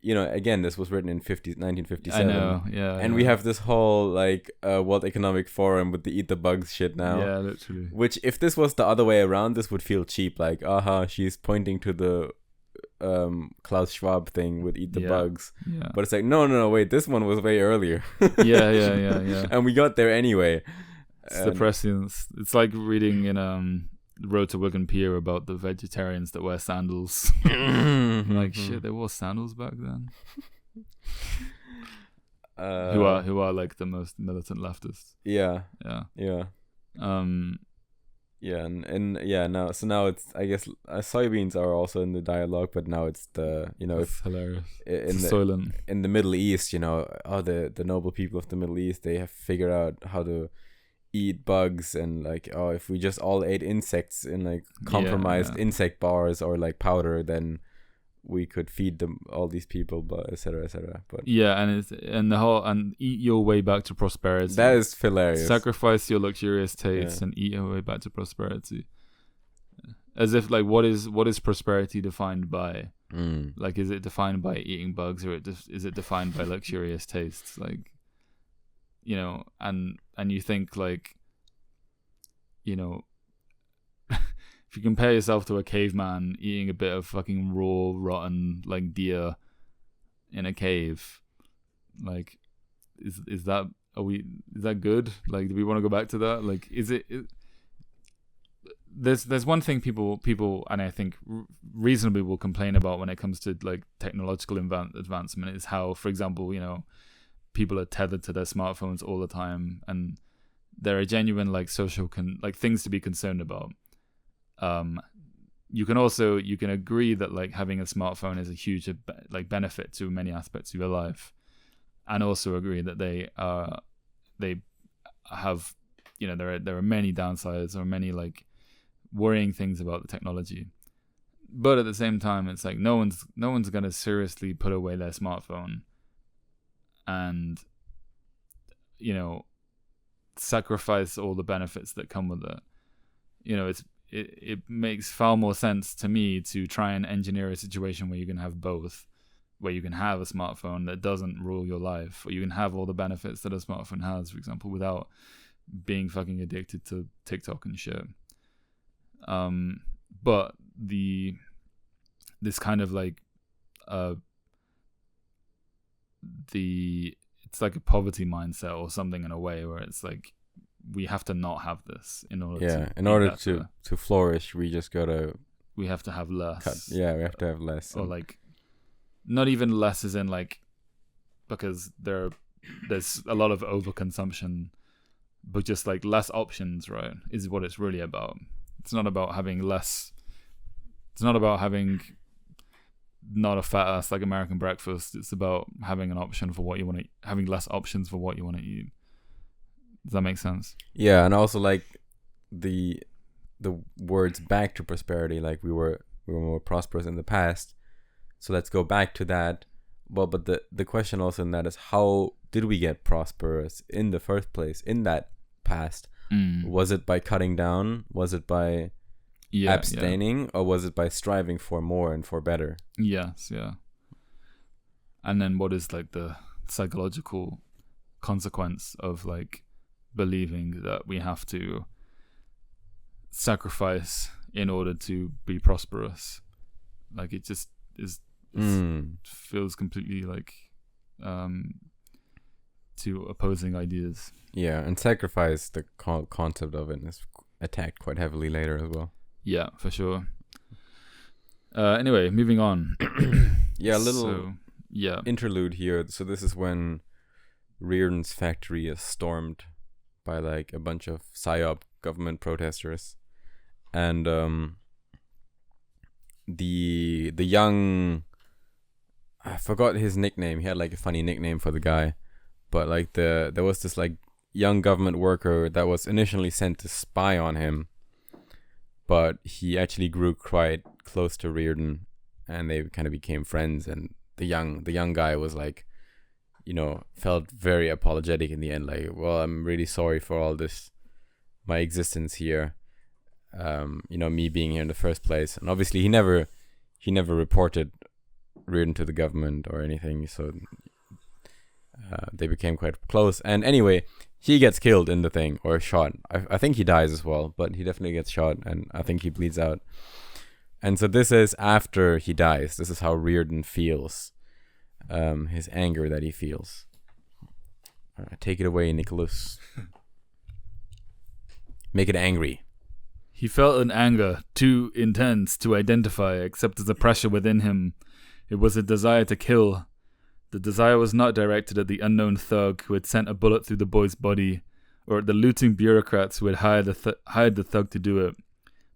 [SPEAKER 1] again, this was written in 1957.
[SPEAKER 2] I know, yeah.
[SPEAKER 1] And we have this whole, like, World Economic Forum with the eat the bugs shit now.
[SPEAKER 2] Yeah, literally.
[SPEAKER 1] Which, if this was the other way around, this would feel cheap. Like, she's pointing to the Klaus Schwab thing with eat the bugs.
[SPEAKER 2] Yeah.
[SPEAKER 1] But it's like, no, wait, this one was way earlier.
[SPEAKER 2] Yeah.
[SPEAKER 1] And we got there anyway.
[SPEAKER 2] It's depressing. It's like reading in Road to Wigan Pier about the vegetarians that wear sandals. Like, shit, there were sandals back then. Who are like the most militant leftists.
[SPEAKER 1] Yeah.
[SPEAKER 2] Yeah.
[SPEAKER 1] Now it's, I guess, soybeans are also in the dialogue, but now it's the,
[SPEAKER 2] it's hilarious.
[SPEAKER 1] In the Middle East, the noble people of the Middle East, they have figured out how to eat bugs, and like, if we just all ate insects in like compromised insect bars or like powder, then we could feed them, all these people, but etc. But
[SPEAKER 2] and eat your way back to prosperity.
[SPEAKER 1] That is hilarious.
[SPEAKER 2] Sacrifice your luxurious tastes and eat your way back to prosperity. As if, like, what is prosperity defined by? Like, is it defined by eating bugs, or is it defined by luxurious tastes? Like, and you think, like, if you compare yourself to a caveman eating a bit of fucking raw, rotten, like, deer in a cave, like, is that good? Like, do we want to go back to that? Like, there's one thing people and I think reasonably will complain about when it comes to, like, technological advancement is how, for example, people are tethered to their smartphones all the time, and there are genuine, like, social things to be concerned about. you can agree that like having a smartphone is a huge like benefit to many aspects of your life, and also agree that they have, you know, there are many downsides or many like worrying things about the technology. But at the same time, it's like no one's gonna seriously put away their smartphone and, you know, sacrifice all the benefits that come with it. You know, it makes far more sense to me to try and engineer a situation where you can have both, where you can have a smartphone that doesn't rule your life, or you can have all the benefits that a smartphone has, for example, without being fucking addicted to TikTok and shit. But this kind of like it's like a poverty mindset or something in a way, where it's like we have to not have this in order
[SPEAKER 1] to flourish. We just gotta
[SPEAKER 2] we have to have less.
[SPEAKER 1] We have to have less,
[SPEAKER 2] or like not even less as in like, because there's a lot of overconsumption, but just like less options, right, is what it's really about. It's not about having less. It's not about having not a fat ass like American breakfast. It's about having an option for what you want to, having less options for what you want to eat. Does that make sense?
[SPEAKER 1] Yeah, and also like the words back to prosperity, like we were more prosperous in the past, so let's go back to that. Well, but the question also in that is, how did we get prosperous in the first place in that past? Was it by cutting down? Was it by abstaining? Or was it by striving for more and for better?
[SPEAKER 2] Yes, yeah. And then what is like the psychological consequence of like believing that we have to sacrifice in order to be prosperous? Like it just is feels completely like two opposing ideas.
[SPEAKER 1] Yeah, and sacrifice, the concept of it is attacked quite heavily later as well.
[SPEAKER 2] Yeah, for sure. Anyway, moving on.
[SPEAKER 1] Yeah, a little interlude here. So this is when Reardon's factory is stormed by like a bunch of PSYOP government protesters, and the young, I forgot his nickname. He had like a funny nickname for the guy, but like there was this like young government worker that was initially sent to spy on him, but he actually grew quite close to Reardon, and they kind of became friends. And the young guy was like, you know, felt very apologetic in the end, like, well, I'm really sorry for all this, my existence here, you know, me being here in the first place. And obviously he never reported Reardon to the government or anything, so they became quite close. And anyway, he gets killed in the thing, or shot. I think he dies as well, but he definitely gets shot, and I think he bleeds out. And so this is after he dies. This is how Reardon feels, his anger that he feels. Take it away, Nicholas. Make it angry.
[SPEAKER 2] He felt an anger too intense to identify, except as a pressure within him. It was a desire to kill. The desire was not directed at the unknown thug who had sent a bullet through the boy's body, or at the looting bureaucrats who had hired the thug to do it,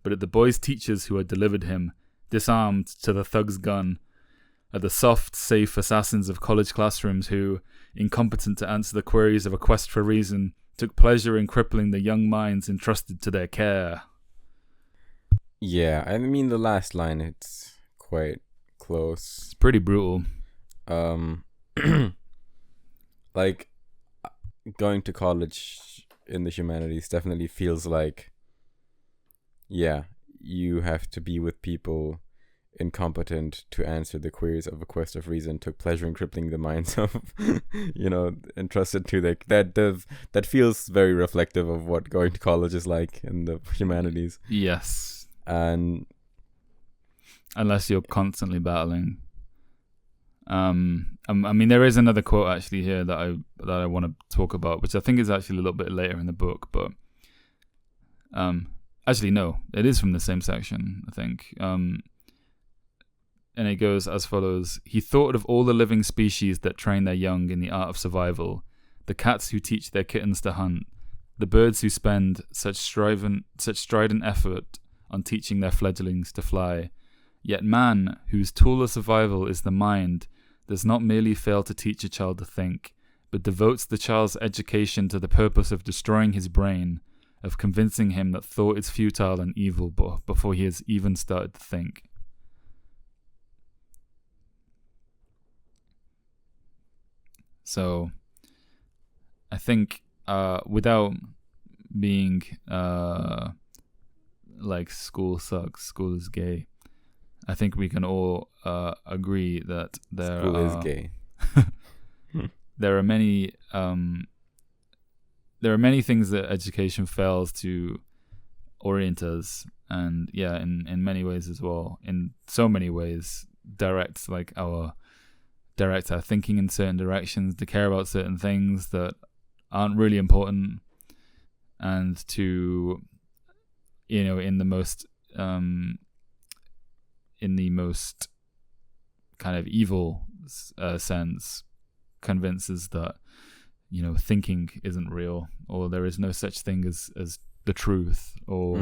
[SPEAKER 2] but at the boy's teachers who had delivered him, disarmed, to the thug's gun, at the soft, safe assassins of college classrooms who, incompetent to answer the queries of a quest for reason, took pleasure in crippling the young minds entrusted to their care.
[SPEAKER 1] Yeah, I mean the last line, it's quite close.
[SPEAKER 2] It's pretty brutal.
[SPEAKER 1] Like, going to college in the humanities definitely feels like, yeah, you have to be with people incompetent to answer the queries of a quest of reason, took pleasure in crippling the minds of, you know, entrusted to that feels very reflective of what going to college is like in the humanities.
[SPEAKER 2] Yes.
[SPEAKER 1] And
[SPEAKER 2] unless you're constantly battling. I mean, there is another quote actually here that I want to talk about, which I think is actually a little bit later in the book, but actually no, it is from the same section, I think. And it goes as follows: he thought of all the living species that train their young in the art of survival, the cats who teach their kittens to hunt, the birds who spend such strident effort on teaching their fledglings to fly. Yet man, whose tool of survival is the mind, does not merely fail to teach a child to think, but devotes the child's education to the purpose of destroying his brain, of convincing him that thought is futile and evil before he has even started to think. So, I think without being like school sucks, school is gay, I think we can all agree that
[SPEAKER 1] school is gay.
[SPEAKER 2] There are many things that education fails to orient us, and in many ways as well. In so many ways, directs our thinking in certain directions, to care about certain things that aren't really important, and to, in the most kind of evil sense, convinces that thinking isn't real, or there is no such thing as the truth, or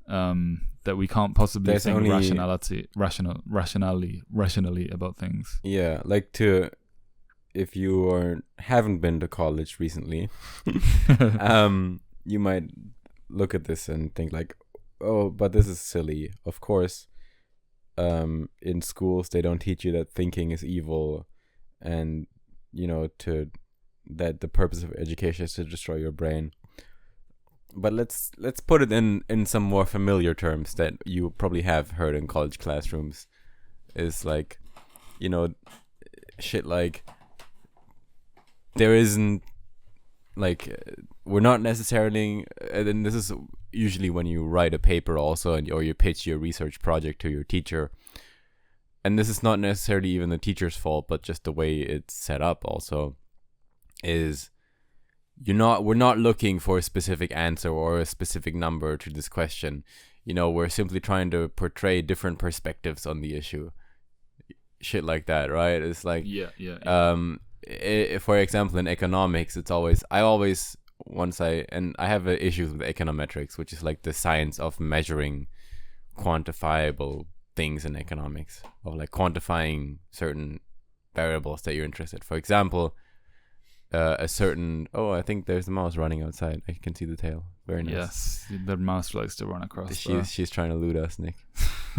[SPEAKER 2] that we can't possibly think rationally about things.
[SPEAKER 1] Yeah, if you haven't been to college recently, you might look at this and think like, oh, but this is silly. Of course, in schools they don't teach you that thinking is evil, and that the purpose of education is to destroy your brain. But let's put it in some more familiar terms that you probably have heard in college classrooms. Is like, shit like, there isn't, like, we're not necessarily, and this is usually when you write a paper also, or you pitch your research project to your teacher, and this is not necessarily even the teacher's fault, but just the way it's set up also, is we're not looking for a specific answer or a specific number to this question. We're simply trying to portray different perspectives on the issue. Shit like that, right? It's like, for example, in economics, it's always, I have issues with econometrics, which is like the science of measuring quantifiable things in economics, of like quantifying certain variables that you're interested. For example, a certain, I think there's a mouse running outside. I can see the tail. Very nice.
[SPEAKER 2] Yes, the mouse likes to run across.
[SPEAKER 1] She's trying to loot us, Nick.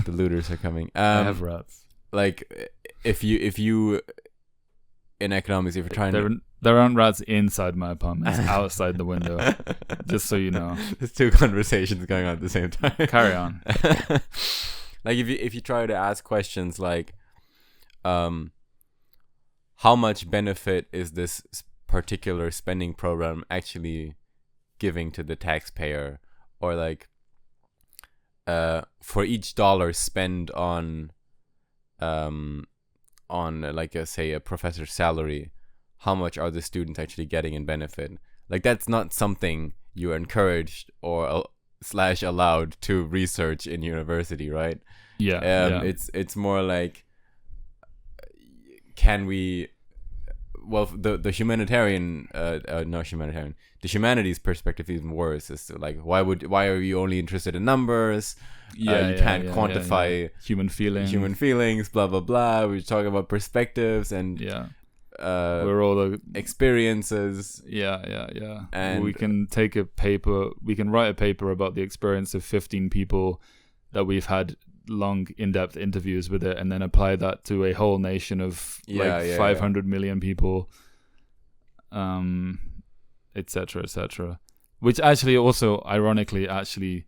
[SPEAKER 1] The looters are coming.
[SPEAKER 2] I have rats.
[SPEAKER 1] Like, if you in economics, if you're trying
[SPEAKER 2] there aren't rats inside my apartment. It's outside the window. Just so you know.
[SPEAKER 1] There's two conversations going on at the same time.
[SPEAKER 2] Carry on.
[SPEAKER 1] Like, if you try to ask questions like, how much benefit is this particular spending program actually giving to the taxpayer, or like, for each dollar spent on like a professor's salary, how much are the students actually getting in benefit? Like, that's not something you're encouraged or / allowed to research in university, right? It's more like, can we, well, the humanities perspective is even worse. Is like, why are you only interested in numbers? You can't quantify
[SPEAKER 2] human
[SPEAKER 1] feelings, blah blah blah. We're talking about perspectives and
[SPEAKER 2] we're all the
[SPEAKER 1] experiences.
[SPEAKER 2] And we can write a paper about the experience of 15 people that we've had long in-depth interviews with it, and then apply that to a whole nation of 500 million people, etc., which actually also ironically actually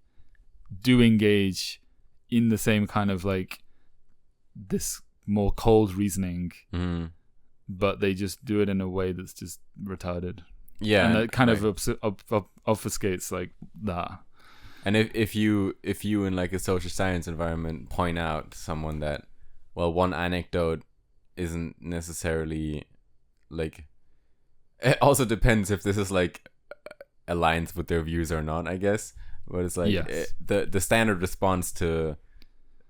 [SPEAKER 2] do engage in the same kind of like this more cold reasoning, but they just do it in a way that's just retarded, and that kind of obfuscates like that.
[SPEAKER 1] And if you in like a social science environment point out to someone that, well, one anecdote isn't necessarily like, it also depends if this is like aligns with their views or not, I guess. But it's like, the standard response to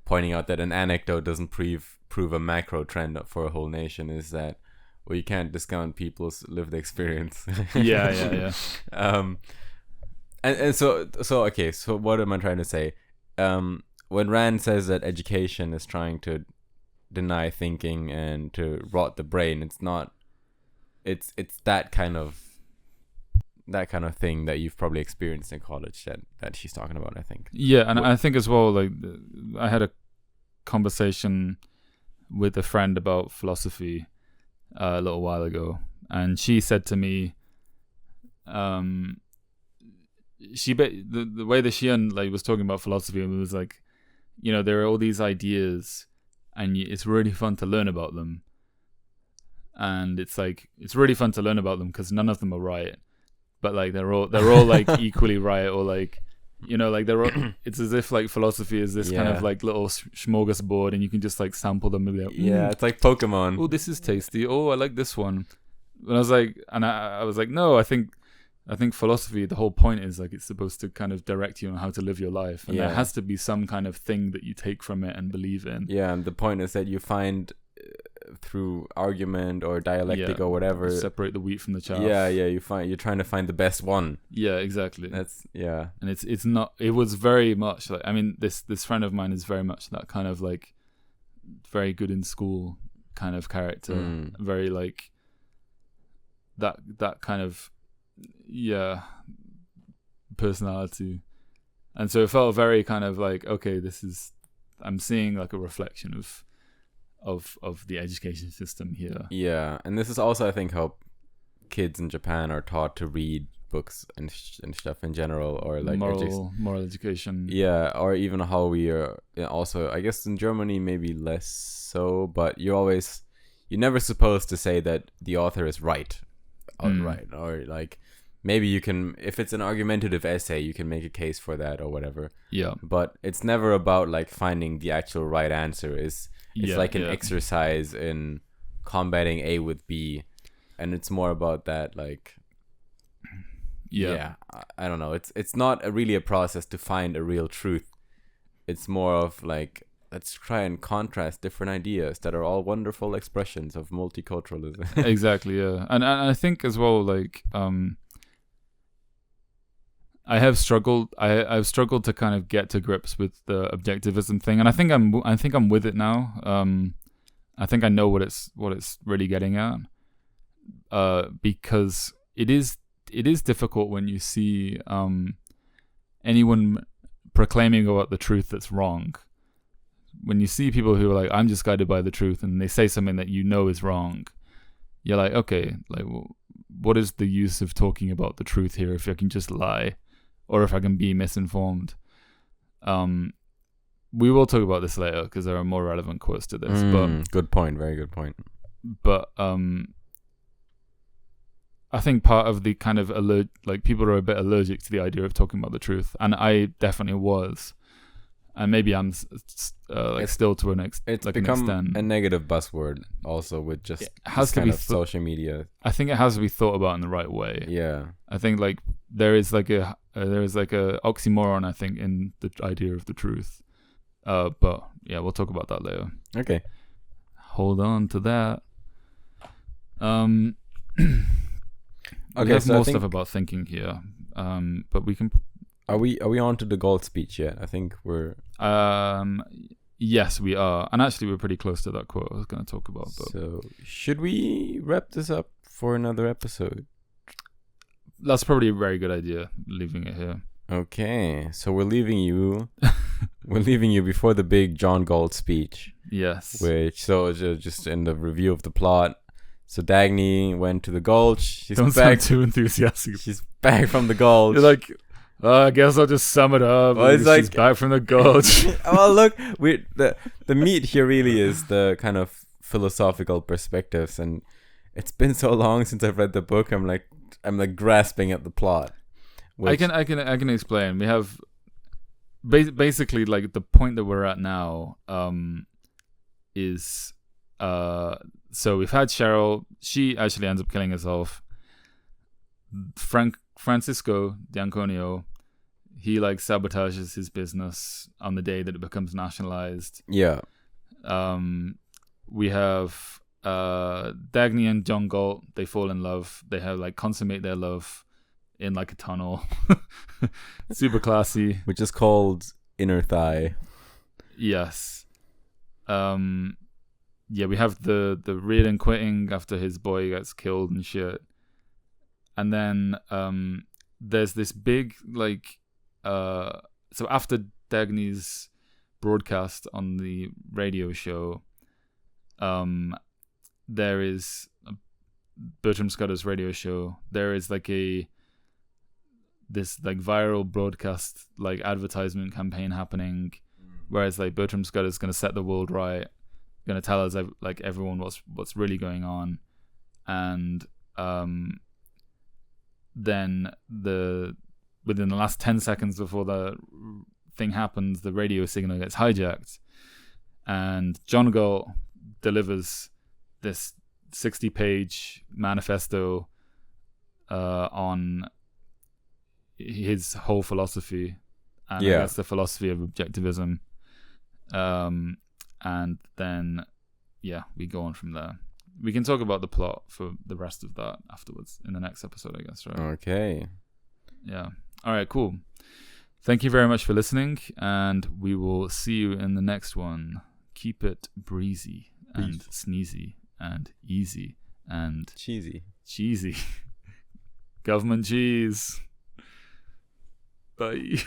[SPEAKER 1] pointing out that an anecdote doesn't prove a macro trend for a whole nation is that, well, you can't discount people's lived experience. And so okay, so what am I trying to say? When Rand says that education is trying to deny thinking and to rot the brain, it's not. It's that kind of thing that you've probably experienced in college that she's talking about, I think.
[SPEAKER 2] Yeah, and I think as well, like, I had a conversation with a friend about philosophy a little while ago, and she said to me, the way that she was talking about philosophy, it was like, there are all these ideas, and it's really fun to learn about them. And it's really fun to learn about them because none of them are right, but like they're all like equally right, or like, like they're all, it's as if like philosophy is this kind of like little smorgasbord, and you can just like sample them and be like,
[SPEAKER 1] it's like Pokemon.
[SPEAKER 2] Oh, this is tasty. Oh, I like this one. And I was like, no, I think philosophy, the whole point is like it's supposed to kind of direct you on how to live your life, and there has to be some kind of thing that you take from it and believe in. Yeah,
[SPEAKER 1] and the point is that you find through argument or dialectic or whatever,
[SPEAKER 2] separate the wheat from the chaff.
[SPEAKER 1] You're trying to find the best one.
[SPEAKER 2] Yeah, exactly.
[SPEAKER 1] That's
[SPEAKER 2] and it's not. It was very much like, I mean, this friend of mine is very much that kind of like very good in school kind of character, very like that kind of personality, and so it felt very kind of like, okay, I'm seeing like a reflection of the education system here.
[SPEAKER 1] Yeah, and this is also, I think, how kids in Japan are taught to read books and stuff in general, or like
[SPEAKER 2] moral education.
[SPEAKER 1] Yeah, or even how we are also, I guess in Germany maybe less so, but you're never supposed to say that the author is right, or like maybe you can, if it's an argumentative essay, you can make a case for that or whatever.
[SPEAKER 2] Yeah,
[SPEAKER 1] but it's never about like finding the actual right answer. It's like an exercise in combating A with B, and it's more about that, like, I don't know. It's not really a process to find a real truth. It's more of like, let's try and contrast different ideas that are all wonderful expressions of multiculturalism.
[SPEAKER 2] Exactly, yeah. And I think as well, like, I've struggled to kind of get to grips with the objectivism thing, and I think I'm with it now. I think I know what it's really getting at, because it is difficult when you see anyone proclaiming about the truth that's wrong. When you see people who are like, I'm just guided by the truth, and they say something that is wrong, you're like, okay, like, what is the use of talking about the truth here if I can just lie? Or if I can be misinformed. We will talk about this later because there are more relevant quotes to this. But
[SPEAKER 1] good point, very good point.
[SPEAKER 2] But I think part of the kind of people are a bit allergic to the idea of talking about the truth, and I definitely was. And maybe I'm still to an extent.
[SPEAKER 1] It's become a negative buzzword also with just
[SPEAKER 2] has to be
[SPEAKER 1] social media.
[SPEAKER 2] I think it has to be thought about in the right way.
[SPEAKER 1] Yeah,
[SPEAKER 2] I think like there is like a oxymoron, I think, in the idea of the truth. But yeah, we'll talk about that later.
[SPEAKER 1] Okay.
[SPEAKER 2] Hold on to that. Okay, we have more stuff about thinking here. But we can.
[SPEAKER 1] Are we on to the Galt speech yet? I think we're.
[SPEAKER 2] Yes, we are, and actually, we're pretty close to that quote I was going to talk about. But...
[SPEAKER 1] So, should we wrap this up for another episode?
[SPEAKER 2] That's probably a very good idea, leaving it here.
[SPEAKER 1] Okay, so we're leaving you. We're leaving you before the big John Galt speech.
[SPEAKER 2] Yes.
[SPEAKER 1] Just in the review of the plot. So Dagny went to the gulch.
[SPEAKER 2] Don't sound too enthusiastic.
[SPEAKER 1] She's back from the gulch.
[SPEAKER 2] You're like, I guess I'll just sum it up.
[SPEAKER 1] Well, it's
[SPEAKER 2] she's back from the gulch.
[SPEAKER 1] Well, look, the meat here really is the kind of philosophical perspectives, and it's been so long since I've read the book. I'm like grasping at the plot.
[SPEAKER 2] I can explain. We have basically like the point that we're at now is so we've had Cheryl. She actually ends up killing herself. Francisco D'Anconio, he like sabotages his business on the day that it becomes nationalized.
[SPEAKER 1] Yeah.
[SPEAKER 2] We have Dagny and John Galt. They fall in love. They have like consummate their love in like a tunnel. Super classy.
[SPEAKER 1] Which is called Inner Thigh.
[SPEAKER 2] Yes. Yeah, we have the Riordan quitting after his boy gets killed and shit. And then there's this big so after Dagny's broadcast on the radio show, there is Bertram Scudder's radio show. There is this viral broadcast advertisement campaign happening, whereas Bertram Scudder's gonna set the world right, gonna tell us everyone what's really going on, and then within the last 10 seconds before the thing happens, the radio signal gets hijacked, and John Galt delivers this 60-page manifesto on his whole philosophy, and I guess the philosophy of objectivism, and then we go on from there. We can talk about the plot for the rest of that afterwards in the next episode, I guess, right?
[SPEAKER 1] Okay.
[SPEAKER 2] Yeah. All right, cool. Thank you very much for listening, and we will see you in the next one. Keep it breezy and sneezy and easy and cheesy. Government cheese. Bye.